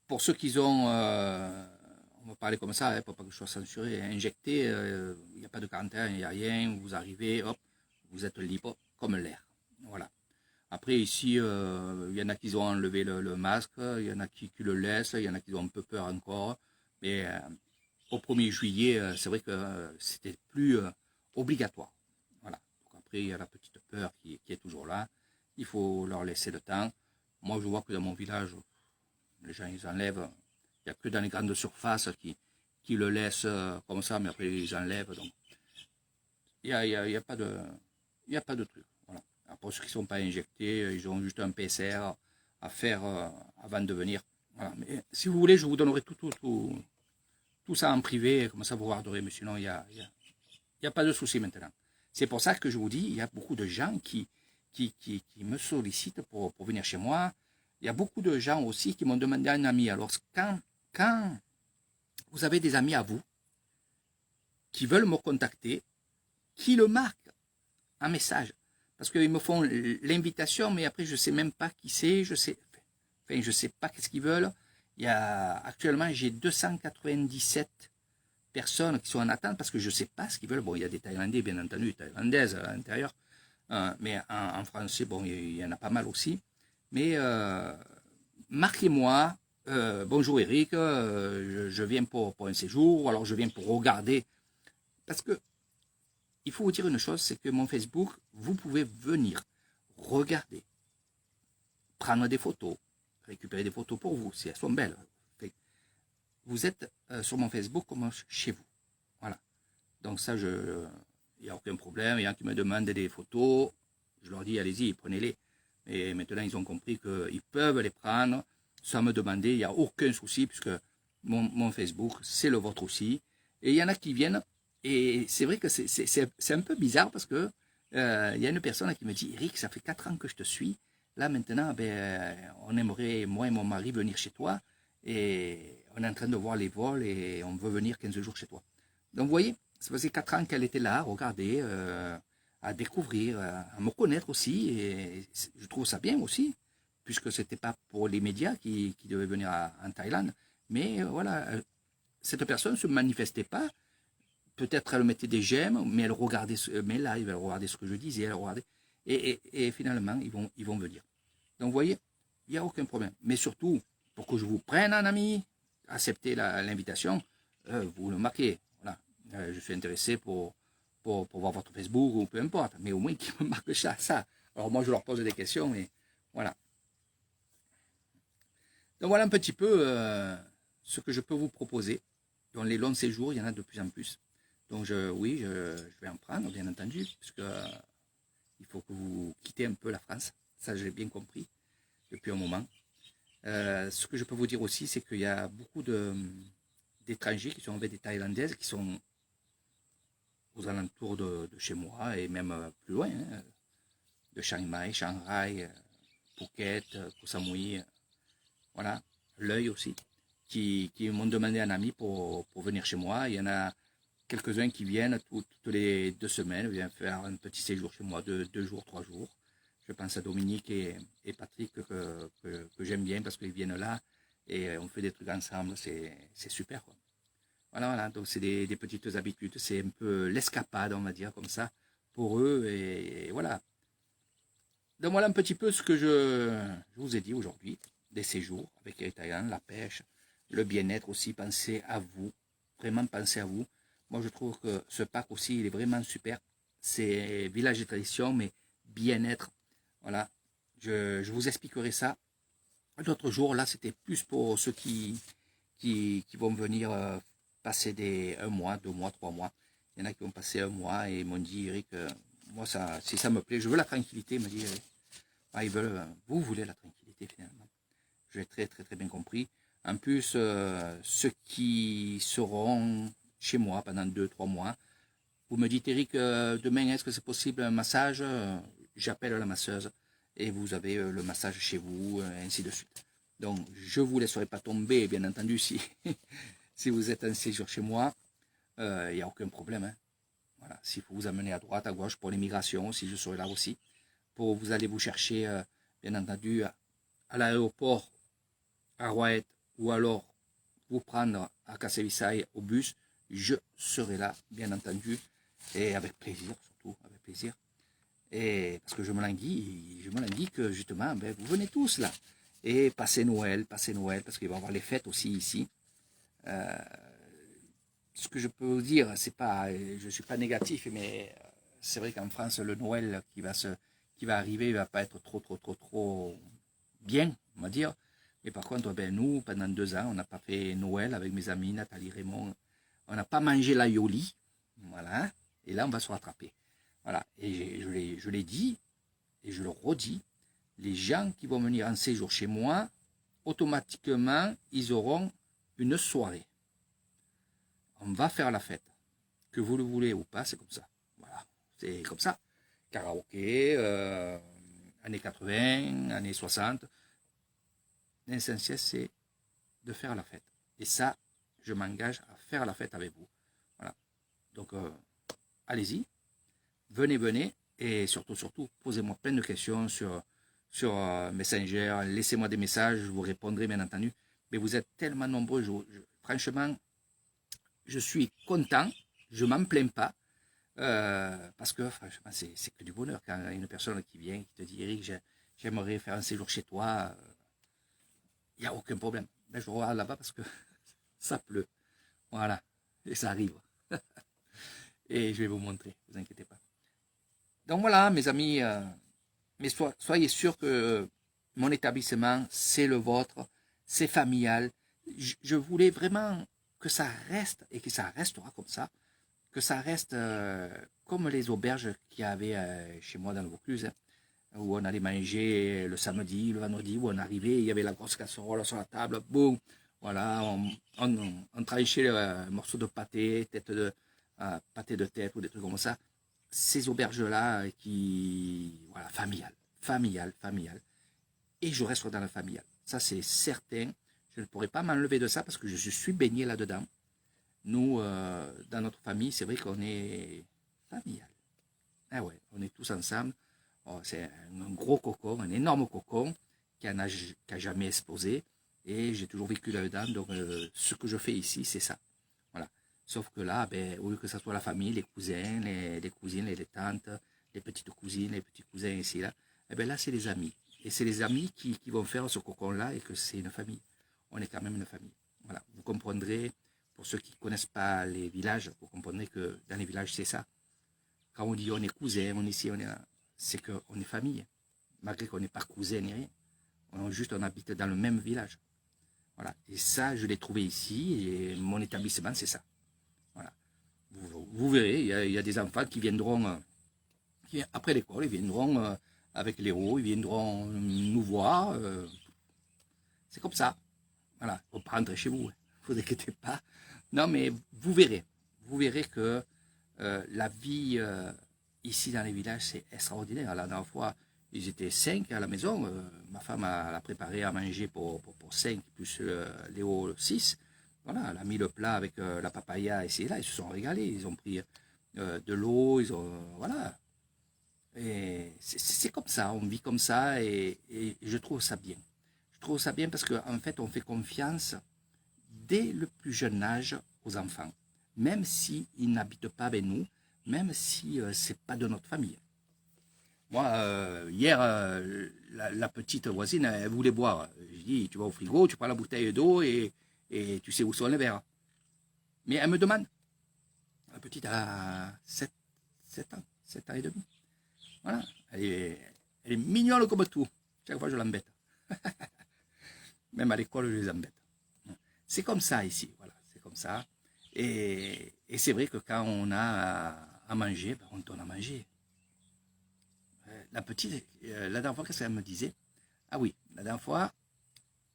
pour ceux qui ont, on va parler comme ça, hein, pour pas que je sois censuré, injecté, il n'y a pas de quarantaine, il n'y a rien. Vous arrivez, hop, vous êtes libre comme l'air. Voilà. Après, ici, il y en a qui ont enlevé le masque, il y en a qui le laissent, il y en a qui ont un peu peur encore. Mais au 1er juillet, c'est vrai que c'était plus obligatoire. Voilà. Donc après, il y a la petite peur qui est toujours là. Il faut leur laisser le temps. Moi, je vois que dans mon village, les gens, ils enlèvent. Il n'y a que dans les grandes surfaces qui le laissent comme ça, mais après, ils enlèvent. Donc, il n'y a pas de truc. Voilà. Après, ceux qui ne sont pas injectés, ils ont juste un PCR à faire avant de venir. Voilà. Mais si vous voulez, je vous donnerai tout ça en privé, comme ça vous regarderez. Mais sinon, il n'y a pas de souci maintenant. C'est pour ça que je vous dis, il y a beaucoup de gens qui me sollicitent pour venir chez moi. Il y a beaucoup de gens aussi qui m'ont demandé un ami. Alors, quand vous avez des amis à vous qui veulent me contacter, qui le marquent en message, parce qu'ils me font l'invitation, mais après, je ne sais même pas qui c'est, je ne sais pas qu'est-ce qu'ils veulent. Actuellement, j'ai 297 personnes qui sont en attente parce que je ne sais pas ce qu'ils veulent. Bon, il y a des Thaïlandais, bien entendu, Thaïlandaises à l'intérieur, mais en français, bon, il y en a pas mal aussi. Mais marquez-moi, bonjour Eric, je viens pour un séjour, ou alors je viens pour regarder. Parce que il faut vous dire une chose, c'est que mon Facebook, vous pouvez venir regarder, prendre des photos, récupérer des photos pour vous, si elles sont belles. Vous êtes sur mon Facebook comme chez vous. Voilà. Donc ça, il n'y a aucun problème. Il y en a qui me demandent des photos. Je leur dis, allez-y, prenez-les. Et maintenant, ils ont compris qu'ils peuvent les prendre sans me demander. Il n'y a aucun souci puisque mon Facebook, c'est le vôtre aussi. Et il y en a qui viennent. Et c'est vrai que c'est un peu bizarre parce que il y a une personne qui me dit, Eric, ça fait 4 ans que je te suis. Là, maintenant, on aimerait, moi et mon mari, venir chez toi. Et on est en train de voir les vols et on veut venir 15 jours chez toi. Donc, vous voyez, ça faisait 4 ans qu'elle était là, à regarder, à découvrir, à me connaître aussi. Et je trouve ça bien aussi, puisque ce n'était pas pour les médias qui devaient venir en Thaïlande. Mais voilà, cette personne ne se manifestait pas. Peut-être elle mettait des j'aime, mais elle regardait mes lives, elle regardait ce que je disais, elle regardait. Et finalement, ils vont venir. Donc, vous voyez, il n'y a aucun problème. Mais surtout, pour que je vous prenne en ami, acceptez l'invitation, vous le marquez. Voilà. Je suis intéressé pour voir votre Facebook ou peu importe, mais au moins qu'ils me marquent ça. Alors moi, je leur pose des questions, et voilà. Donc voilà un petit peu ce que je peux vous proposer. Dans les longs séjours, il y en a de plus en plus. Donc oui, je vais en prendre, bien entendu, parce que il faut que vous quittez un peu la France. Ça, j'ai bien compris depuis un moment. Ce que je peux vous dire aussi, c'est qu'il y a beaucoup d'étrangers qui sont avec des Thaïlandaises qui sont aux alentours de chez moi et même plus loin, hein, de Chiang Mai, Shanghai, Phuket, Koh Samui, voilà, l'œil aussi, qui m'ont demandé un ami pour venir chez moi. Il y en a quelques-uns qui viennent toutes les 2 semaines, viennent faire un petit séjour chez moi de 2 jours, 3 jours. Je pense à Dominique et Patrick que j'aime bien parce qu'ils viennent là et on fait des trucs ensemble, c'est super, quoi. Voilà, donc c'est des petites habitudes, c'est un peu l'escapade, on va dire, comme ça, pour eux, et voilà. Donc voilà un petit peu ce que je vous ai dit aujourd'hui, des séjours avec les Thaïlandais, la pêche, le bien-être aussi, pensez à vous, vraiment pensez à vous. Moi je trouve que ce parc aussi, il est vraiment super, c'est village de tradition, mais bien-être, voilà, je vous expliquerai ça. L'autre jour, là, c'était plus pour ceux qui vont venir passer 1 mois, 2 mois, 3 mois. Il y en a qui ont passé 1 mois et m'ont dit, Eric, moi, si ça me plaît, je veux la tranquillité, il me dit, ils veulent, vous voulez la tranquillité finalement. Je l'ai très, très, très bien compris. En plus, ceux qui seront chez moi pendant 2-3 mois, vous me dites, Eric, demain, est-ce que c'est possible un massage? J'appelle la masseuse et vous avez le massage chez vous, ainsi de suite. Donc, je ne vous laisserai pas tomber, bien entendu, si, si vous êtes en séjour chez moi, il n'y a aucun problème. Hein. Voilà. S'il faut vous amener à droite, à gauche pour l'immigration, si je serai là aussi, pour vous allez vous chercher, bien entendu, à l'aéroport, à Rouen, ou alors vous prendre à Kassevissaï au bus, je serai là, bien entendu, et avec plaisir, surtout, avec plaisir. Et parce que je me languis que justement, ben, vous venez tous là. Et passez Noël, parce qu'il va y avoir les fêtes aussi ici. Ce que je peux vous dire, c'est pas, je suis pas négatif, mais c'est vrai qu'en France, le Noël qui va arriver, il va pas être trop bien, on va dire. Mais par contre, ben, nous, pendant 2 ans, on n'a pas fait Noël avec mes amis, Nathalie, Raymond. On n'a pas mangé l'aioli. Voilà. Et là, on va se rattraper. Voilà. Et je l'ai dit, et je le redis, les gens qui vont venir en séjour chez moi, automatiquement, ils auront une soirée. On va faire la fête. Que vous le voulez ou pas, c'est comme ça. Voilà. C'est comme ça. Karaoké, années 80, années 60. L'essentiel, c'est de faire la fête. Et ça, je m'engage à faire la fête avec vous. Voilà. Donc, allez-y. Venez. Et surtout, posez-moi plein de questions sur Messenger. Laissez-moi des messages, je vous répondrai, bien entendu. Mais vous êtes tellement nombreux. Franchement, je suis content. Je ne m'en plains pas. Parce que, franchement, c'est que du bonheur. Quand il y a une personne qui vient, qui te dit, Eric, j'aimerais faire un séjour chez toi. Il n'y a aucun problème. Là, je regarde là-bas parce que ça pleut. Voilà. Et ça arrive. Et je vais vous montrer, ne vous inquiétez pas. Donc voilà, mes amis, mais soyez sûrs que mon établissement, c'est le vôtre, c'est familial. Je voulais vraiment que ça reste, et que ça restera comme ça, que ça reste comme les auberges qu'il y avait chez moi dans le Vaucluse, hein, où on allait manger le samedi, le vendredi, où on arrivait, il y avait la grosse casserole sur la table, boum, voilà, on tranchait un morceau de pâté, pâté de tête ou des trucs comme ça. Ces auberges-là voilà, familial. Et je reste dans le familial. Ça, c'est certain. Je ne pourrais pas m'enlever de ça parce que je suis baigné là-dedans. Nous, dans notre famille, c'est vrai qu'on est familial. Ah ouais, on est tous ensemble. Oh, c'est un gros cocon, un énorme cocon qui n'a jamais explosé. Et j'ai toujours vécu là-dedans. Donc, ce que je fais ici, c'est ça. Voilà. Sauf que là, ben, au lieu que ce soit la famille, les cousins, les cousines, les tantes, les petites cousines, les petits cousins ici, là, eh ben là, c'est les amis. Et c'est les amis qui vont faire ce cocon-là et que c'est une famille. On est quand même une famille. Voilà. Vous comprendrez, pour ceux qui ne connaissent pas les villages, vous comprendrez que dans les villages, c'est ça. Quand on dit on est cousins, on est ici, on est là, c'est qu'on est famille. Malgré qu'on n'est pas cousins ni rien. On habite dans le même village. Voilà. Et ça, je l'ai trouvé ici et mon établissement, c'est ça. Voilà. Vous verrez, il y a des enfants qui viendront, après l'école, ils viendront avec Léo, ils viendront nous voir. C'est comme ça. Voilà, on peut rentrer chez vous, ne vous inquiétez pas. Non, mais vous verrez que la vie ici dans les villages, c'est extraordinaire. La dernière fois, ils étaient 5 à la maison. Ma femme a préparé à manger pour 5, plus Léo 6. Voilà, elle a mis le plat avec la papaya et c'est là, ils se sont régalés. Ils ont pris de l'eau, voilà. Et c'est comme ça, on vit comme ça et je trouve ça bien. Je trouve ça bien parce qu'en fait, on fait confiance dès le plus jeune âge aux enfants, même s'ils n'habitent pas avec nous, même si ce n'est pas de notre famille. Moi, hier, la petite voisine, elle voulait boire. Je dis, tu vas au frigo, tu prends la bouteille d'eau et tu sais où sont les verres. Mais elle me demande. La petite a 7 ans, 7 ans et demi. Voilà, elle est mignonne comme tout. Chaque fois, je l'embête. Même à l'école, je les embête. C'est comme ça ici, voilà, c'est comme ça. Et c'est vrai que quand on a à manger, ben on donne à manger. la petite, la dernière fois, qu'est-ce qu'elle me disait? Ah oui, la dernière fois,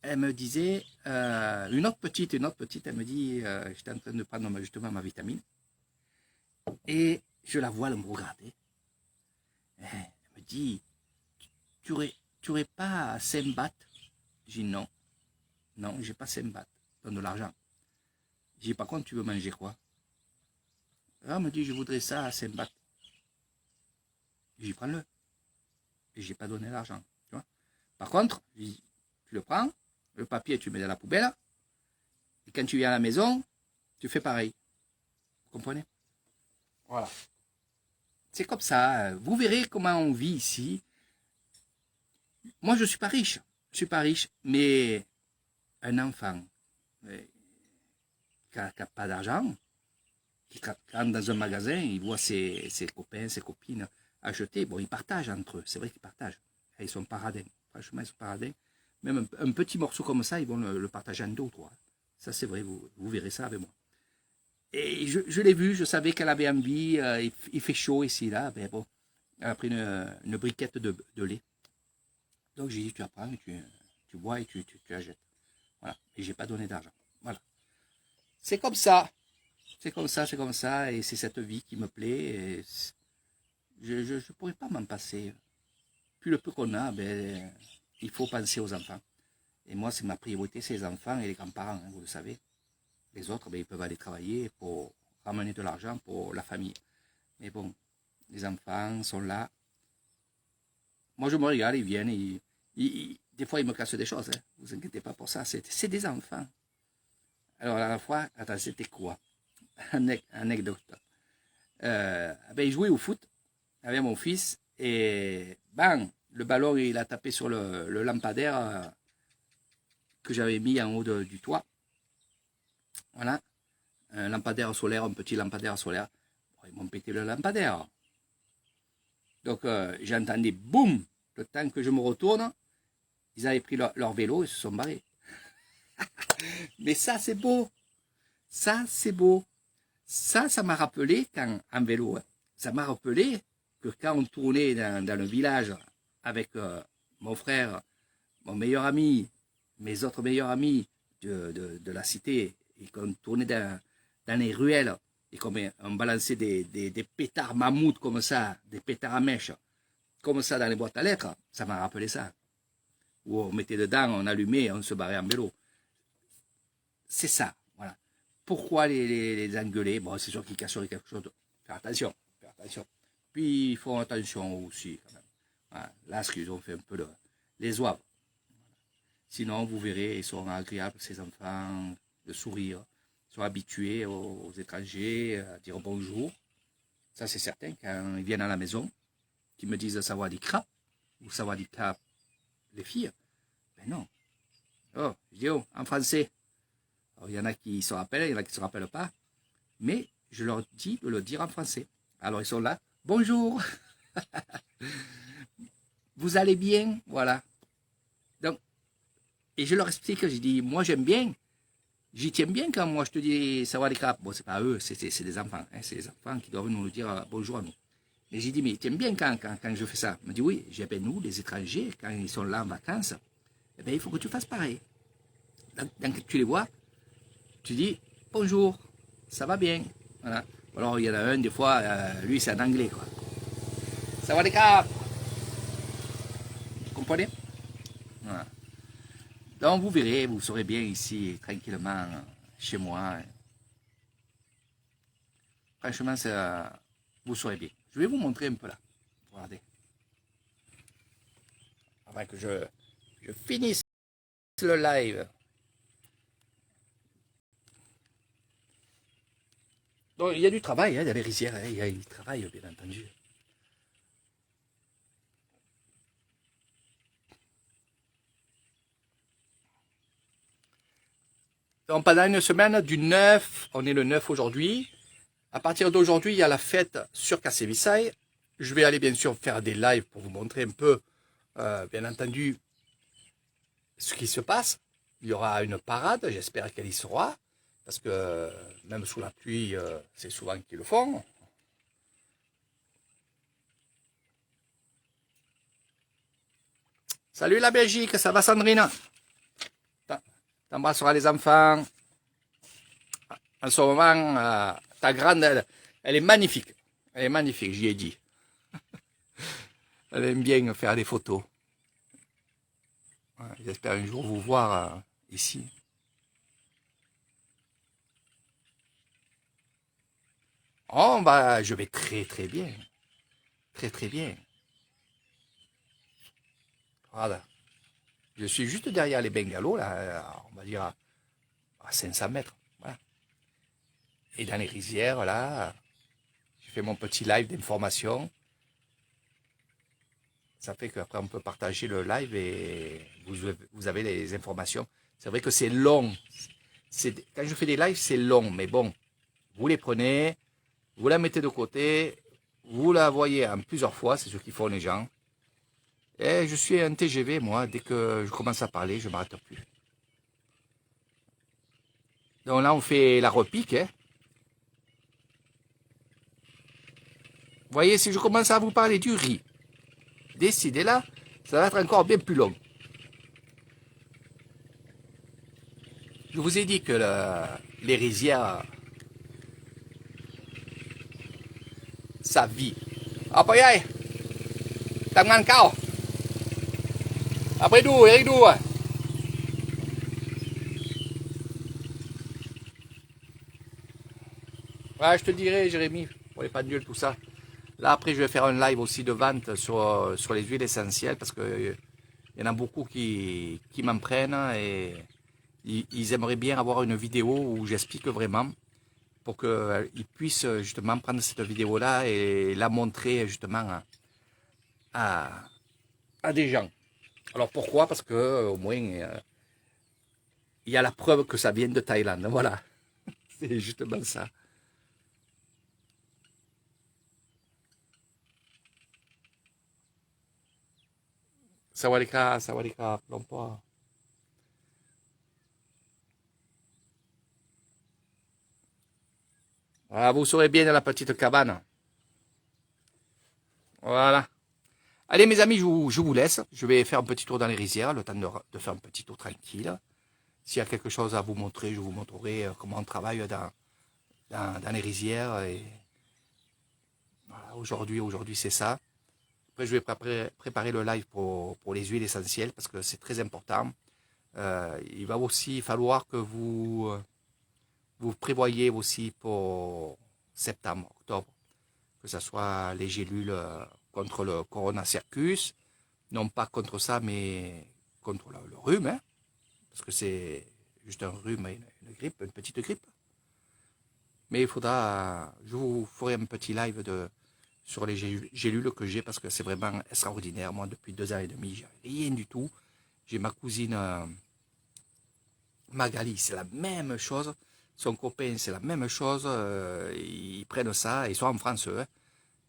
elle me disait, une autre petite, elle me dit, j'étais en train de prendre justement ma vitamine, et je la vois, elle me regarder. Elle me dit, tu aurais pas 5 bahts? J'ai dit non, non, j'ai pas 5 bahts, donne de l'argent. J'ai dit, par contre, tu veux manger quoi? Elle me dit, je voudrais ça à 5 bahts. J'ai dit, prends-le. Et j'ai pas donné l'argent. Par contre, tu le prends, le papier, tu le mets dans la poubelle, et quand tu viens à la maison, tu fais pareil. Vous comprenez? Voilà. C'est comme ça. Vous verrez comment on vit ici. Moi, je suis pas riche. Je suis pas riche, mais un enfant qui n'a pas d'argent, qui rentre dans un magasin, il voit ses copains, ses copines acheter. Bon, ils partagent entre eux. C'est vrai qu'ils partagent. Et ils sont paradins. Franchement, ils sont paradins. Même un petit morceau comme ça, ils vont le partager en deux ou trois. Ça, c'est vrai. Vous verrez ça avec moi. Et je l'ai vu, je savais qu'elle avait envie. Il fait chaud ici, là. Ben bon, elle a pris une briquette de lait. Donc j'ai dit, tu apprends, tu bois et tu la jettes. Voilà. Et j'ai pas donné d'argent. Voilà. C'est comme ça. C'est comme ça, c'est comme ça. Et c'est cette vie qui me plaît. Et je ne pourrais pas m'en passer. Plus le peu qu'on a, ben, il faut penser aux enfants. Et moi, c'est ma priorité, c'est les enfants et les grands-parents, hein, vous le savez. Les autres, ben, ils peuvent aller travailler pour ramener de l'argent pour la famille. Mais bon, les enfants sont là. Moi, je me regarde, ils viennent, des fois, ils me cassent des choses. Hein. Vous inquiétez pas pour ça, c'est des enfants. Alors, à la fois, attends, c'était quoi? Anecdote. Ben, ils jouaient au foot avec mon fils et bang, le ballon, il a tapé sur le lampadaire que j'avais mis en haut du toit. Voilà. Un lampadaire solaire, un petit lampadaire solaire. Bon, ils m'ont pété le lampadaire. Donc, j'ai entendu boum. Le temps que je me retourne, ils avaient pris leur vélo et se sont barrés. Mais ça, c'est beau. Ça, c'est beau. Ça m'a rappelé quand, en vélo, hein, ça m'a rappelé que quand on tournait dans le village avec mon frère, mon meilleur ami, mes autres meilleurs amis de la cité, et qu'on tournait dans les ruelles, et qu'on balançait des pétards mammouths comme ça, des pétards à mèche, comme ça dans les boîtes à lettres, ça m'a rappelé ça. Où on mettait dedans, on allumait, on se barrait en vélo. C'est ça, voilà. Pourquoi les engueuler? Bon, c'est sûr qu'ils casseraient quelque chose. Faire attention, faire attention. Puis ils font attention aussi, quand même. Voilà. Là, ce qu'ils ont fait un peu les zouaves. Sinon, vous verrez, ils sont agréables, ces enfants, de sourire. Ils sont habitués aux étrangers, à dire bonjour. Ça, c'est certain, quand ils viennent à la maison, qu'ils me disent sawadika, ou sawadika, les filles. Ben non. Oh, je dis oh, en français. Alors, il y en a qui se rappellent, il y en a qui ne se rappellent pas. Mais je leur dis de le dire en français. Alors, ils sont là. Bonjour. Vous allez bien? Voilà. Donc, et je leur explique, je dis, moi j'aime bien. J'y tiens bien quand moi je te dis sawadika. Bon, c'est pas eux, c'est des enfants. Hein, c'est les enfants qui doivent nous dire bonjour à nous. Mais j'ai dit, mais tu aimes bien quand je fais ça? Il me dit, oui. J'ai dit, nous, les étrangers, quand ils sont là en vacances, eh bien, il faut que tu fasses pareil. Donc, tu les vois, tu dis, bonjour, ça va bien. Voilà. Alors, il y en a un, des fois, lui, c'est en anglais, quoi. Sawadika. Vous comprenez? Voilà. Donc, vous verrez, vous serez bien ici, tranquillement, chez moi. Franchement, vous serez bien. Je vais vous montrer un peu là. Regardez. Avant que je finisse le live. Donc, il y a du travail, hein, il y a les rizières, hein, il y a du travail, bien entendu. Donc, pendant une semaine, du 9, on est le 9 aujourd'hui. À partir d'aujourd'hui, il y a la fête sur Kasevisai. Je vais aller bien sûr faire des lives pour vous montrer un peu, bien entendu, ce qui se passe. Il y aura une parade, j'espère qu'elle y sera. Parce que même sous la pluie, c'est souvent qu'ils le font. Salut la Belgique, ça va Sandrine? T'embrasseras les enfants. En ce moment, ta grande, elle est magnifique. Elle est magnifique, j'y ai dit. Elle aime bien faire des photos. Ouais, j'espère un jour vous voir ici. Oh, bah, je vais très très bien. Très très bien. Voilà. Je suis juste derrière les bungalows, là, on va dire à 500 mètres. Voilà. Et dans les rizières, là, je fais mon petit live d'information. Ça fait qu'après, on peut partager le live et vous avez les informations. C'est vrai que c'est long. Quand je fais des lives, c'est long, mais bon, vous les prenez, vous la mettez de côté, vous la voyez en plusieurs fois, c'est ce qu'ils font les gens. Et je suis un TGV, moi, dès que je commence à parler, je ne m'arrête plus. Donc là, on fait la repique. Hein. Vous voyez, si je commence à vous parler du riz, décidez-là, ça va être encore bien plus long. Je vous ai dit que les rizières, ça vit. Apa yai? Tangan kau. Apa itu? Yang itu. Ouais, je te dirai, Jérémy, pour les pendules, tout ça. Là, après, je vais faire un live aussi de vente sur les huiles essentielles parce que il y en a beaucoup qui m'en prennent et ils aimeraient bien avoir une vidéo où j'explique vraiment pour qu'ils puissent justement prendre cette vidéo-là et la montrer justement à, à des gens. Alors pourquoi? Parce que au moins il y a la preuve que ça vient de Thaïlande. Voilà, c'est justement ça. Sawadika, sawadika, plompa. Voilà, vous serez bien dans la petite cabane. Voilà. Allez mes amis, je vous laisse. Je vais faire un petit tour dans les rizières, le temps de faire un petit tour tranquille. S'il y a quelque chose à vous montrer, je vous montrerai comment on travaille dans les rizières. Et voilà, aujourd'hui c'est ça. Après, je vais préparer le live pour les huiles essentielles parce que c'est très important. Il va aussi falloir que vous prévoyez aussi pour septembre, octobre, que ce soit les gélules contre le Corona Circus, non pas contre ça, mais contre le rhume, hein, parce que c'est juste un rhume et une grippe, une petite grippe. Mais il faudra, je vous ferai un petit live sur les gélules que j'ai parce que c'est vraiment extraordinaire. Moi, depuis 2 ans et demi, j'ai rien du tout. J'ai ma cousine Magali, c'est la même chose. Son copain, c'est la même chose. Ils prennent ça, ils sont en France, eux. Hein.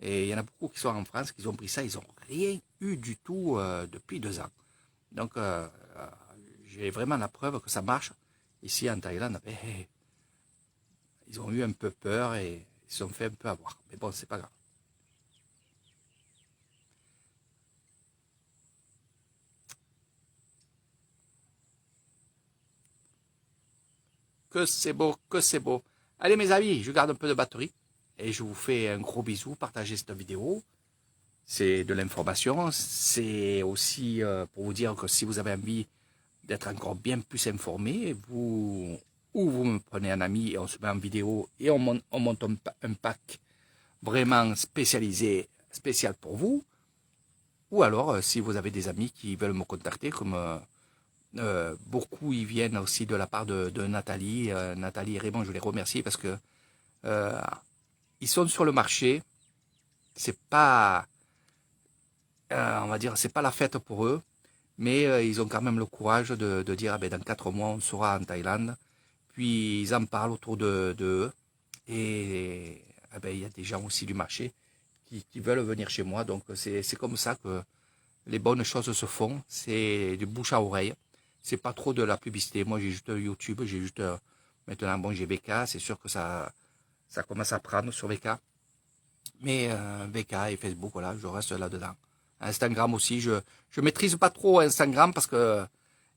Et il y en a beaucoup qui sont en France, qui ont pris ça, ils n'ont rien eu du tout depuis 2 ans. Donc, j'ai vraiment la preuve que ça marche. Ici, en Thaïlande, ben, ils ont eu un peu peur et ils se sont fait un peu avoir. Mais bon, c'est pas grave. Que c'est beau, que c'est beau. Allez mes amis, je garde un peu de batterie et je vous fais un gros bisou. Partagez cette vidéo. C'est de l'information. C'est aussi pour vous dire que si vous avez envie d'être encore bien plus informé, ou vous me prenez un ami et on se met en vidéo et on monte un pack vraiment spécialisé, spécial pour vous. Ou alors, si vous avez des amis qui veulent me contacter, comme beaucoup ils viennent aussi de la part de Nathalie. Nathalie et Raymond, je les remercie parce que euh, ils sont sur le marché. C'est pas, on va dire, c'est pas la fête pour eux, mais ils ont quand même le courage de dire, ah ben, dans 4 mois, on sera en Thaïlande. Puis ils en parlent autour de eux. Et ah ben, il y a des gens aussi du marché qui veulent venir chez moi. Donc c'est comme ça que les bonnes choses se font. C'est du bouche à oreille. C'est pas trop de la publicité. Moi, j'ai juste YouTube, j'ai juste maintenant bon, j'ai VK. C'est sûr que ça commence à prendre sur VK. Mais VK et Facebook, voilà, je reste là-dedans. Instagram aussi, je maîtrise pas trop Instagram parce que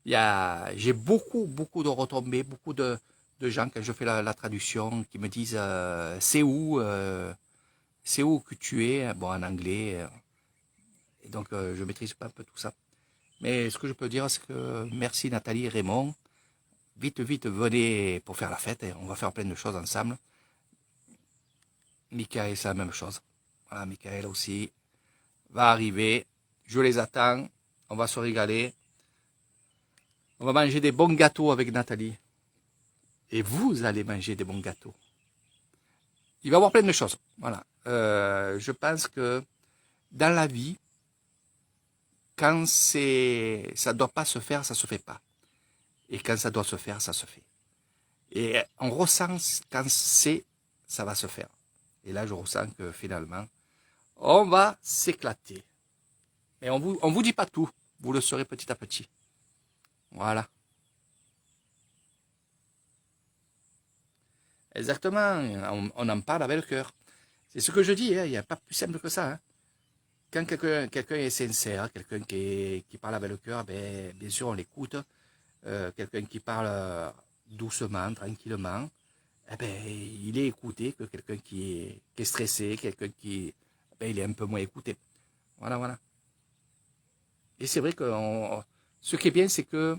j'ai beaucoup de retombées, beaucoup de gens quand je fais la traduction qui me disent c'est où que tu es, bon en anglais, et donc je maîtrise pas un peu tout ça. Mais ce que je peux dire, c'est que merci Nathalie et Raymond, vite venez pour faire la fête, et on va faire plein de choses ensemble. Michael, c'est la même chose. Voilà, Michael aussi va arriver, je les attends, on va se régaler. On va manger des bons gâteaux avec Nathalie. Et vous allez manger des bons gâteaux. Il va y avoir plein de choses. Voilà. Je pense que dans la vie, quand ça ne doit pas se faire, ça ne se fait pas. Et quand ça doit se faire, ça se fait. Et on ressent quand ça va se faire. Et là, je ressens que finalement, on va s'éclater. Mais on vous dit pas tout. Vous le saurez petit à petit. Voilà. Exactement. On en parle avec le cœur. C'est ce que je dis. Il n'y a pas plus simple que ça. Quand quelqu'un est sincère, quelqu'un qui parle avec le cœur, ben, bien sûr, on l'écoute. Quelqu'un qui parle doucement, tranquillement, eh ben, il est écouté que quelqu'un qui est stressé, quelqu'un ben, il est un peu moins écouté. Voilà. Et c'est vrai que ce qui est bien, c'est que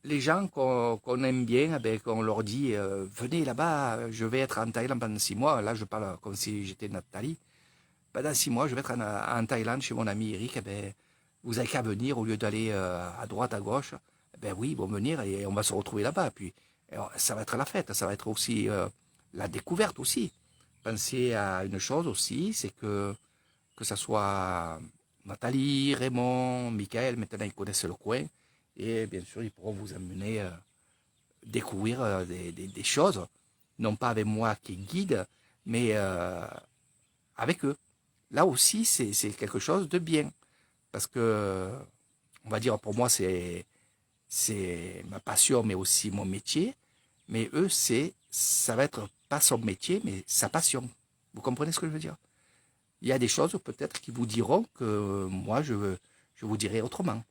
les gens qu'on aime bien, eh ben, qu'on leur dit venez là-bas, je vais être en Thaïlande pendant 6 mois. Là, je parle comme si j'étais Nathalie. Pendant 6 mois, je vais être en Thaïlande chez mon ami Eric. Eh ben, vous n'avez qu'à venir au lieu d'aller à droite, à gauche. Eh ben oui, ils vont venir et on va se retrouver là-bas. Puis alors, ça va être la fête, ça va être aussi la découverte aussi. Pensez à une chose aussi, c'est que ça soit Nathalie, Raymond, Michael, maintenant ils connaissent le coin. Et bien sûr, ils pourront vous amener découvrir des choses. Non pas avec moi qui guide, mais avec eux. Là aussi, c'est quelque chose de bien. Parce que, on va dire, pour moi, c'est ma passion, mais aussi mon métier. Mais eux, ça va être pas son métier, mais sa passion. Vous comprenez ce que je veux dire? Il y a des choses peut-être qui vous diront que moi, je vous dirai autrement.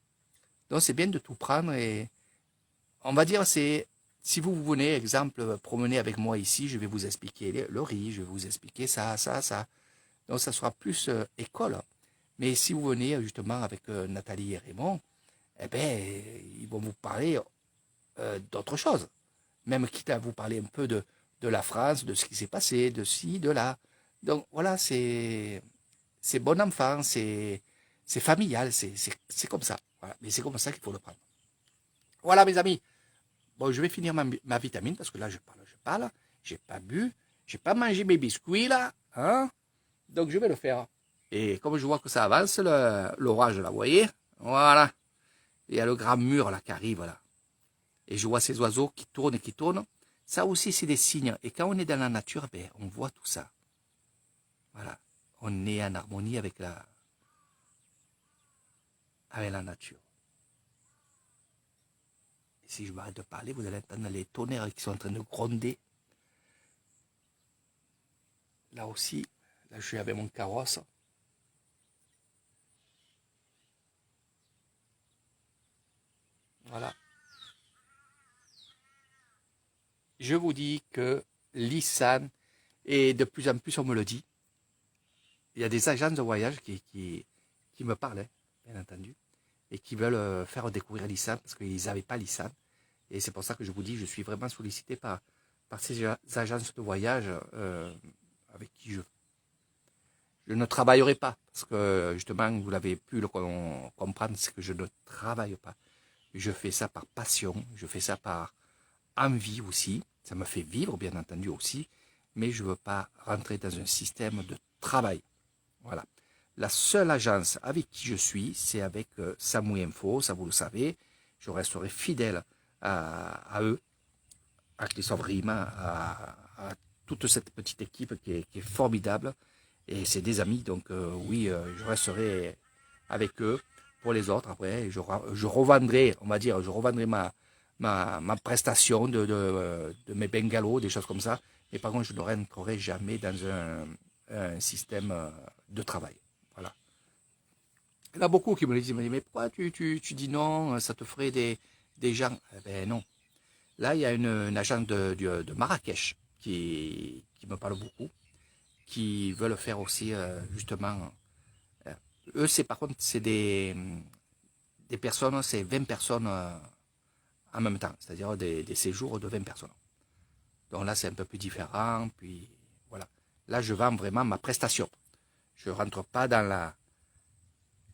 Donc, c'est bien de tout prendre et on va dire, si vous venez, exemple, promener avec moi ici, je vais vous expliquer le riz, je vais vous expliquer ça. Donc, ça sera plus école. Mais si vous venez justement avec Nathalie et Raymond, eh ben, ils vont vous parler d'autre chose. Même quitte à vous parler un peu de la France, de ce qui s'est passé, de ci, de là. Donc voilà, c'est bon enfant, c'est familial, c'est comme ça. Voilà. Mais c'est comme ça qu'il faut le prendre. Voilà mes amis. Bon, je vais finir ma vitamine parce que là je parle, j'ai pas bu, j'ai pas mangé mes biscuits là, hein. Donc je vais le faire. Et comme je vois que ça avance, l'orage là, vous voyez, voilà. Il y a le grand mur là qui arrive là. Et je vois ces oiseaux qui tournent et qui tournent. Ça aussi, c'est des signes. Et quand on est dans la nature, ben, on voit tout ça. Voilà. On est en harmonie avec la nature. Et si je m'arrête de parler, vous allez entendre les tonnerres qui sont en train de gronder. Là aussi, là je suis avec mon carrosse. Voilà. Je vous dis que l'ISAN, et de plus en plus on me le dit, il y a des agences de voyage qui me parlent, bien entendu, et qui veulent faire découvrir l'ISAN parce qu'ils n'avaient pas l'ISAN. Et c'est pour ça que je vous dis, je suis vraiment sollicité par ces agences de voyage avec qui je ne travaillerai pas. Parce que justement, vous l'avez pu le comprendre, c'est que je ne travaille pas. Je fais ça par passion, je fais ça par envie aussi. Ça me fait vivre, bien entendu aussi. Mais je ne veux pas rentrer dans un système de travail. Voilà. La seule agence avec qui je suis, c'est avec Samui Info, ça vous le savez. Je resterai fidèle à eux, à Christophe Rima, à toute cette petite équipe qui est formidable. Et c'est des amis, donc oui, je resterai avec eux. Pour les autres, après, je revendrai, on va dire, je revendrai ma prestation de mes bengalos, des choses comme ça. Mais par contre, je ne rentrerai jamais dans un système de travail. Voilà. Il y en a beaucoup qui me le disent, mais pourquoi tu dis non, ça te ferait des gens. Eh ben non. Là, il y a une agence de Marrakech qui me parle beaucoup, qui veulent faire aussi justement. euh, Eux, c'est par contre, c'est des personnes, c'est 20 personnes en même temps, c'est-à-dire des séjours de 20 personnes. Donc là, c'est un peu plus différent, puis voilà. Là, je vends vraiment ma prestation. Je rentre pas dans la,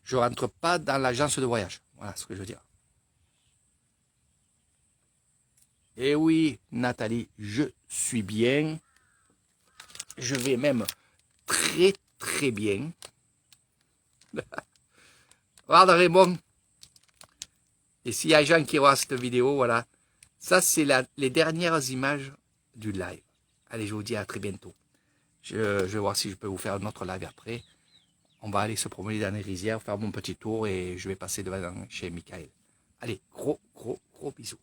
je rentre pas dans l'agence de voyage. Voilà ce que je veux dire. Et oui, Nathalie, je suis bien. Je vais même très très bien. Regarde Raymond. Et s'il y a des gens qui voient cette vidéo, voilà. Ça, c'est les dernières images du live. Allez, je vous dis à très bientôt. Je vais voir si je peux vous faire un autre live après. On va aller se promener dans les rizières, faire mon petit tour et je vais passer devant chez Michael. Allez, gros bisous.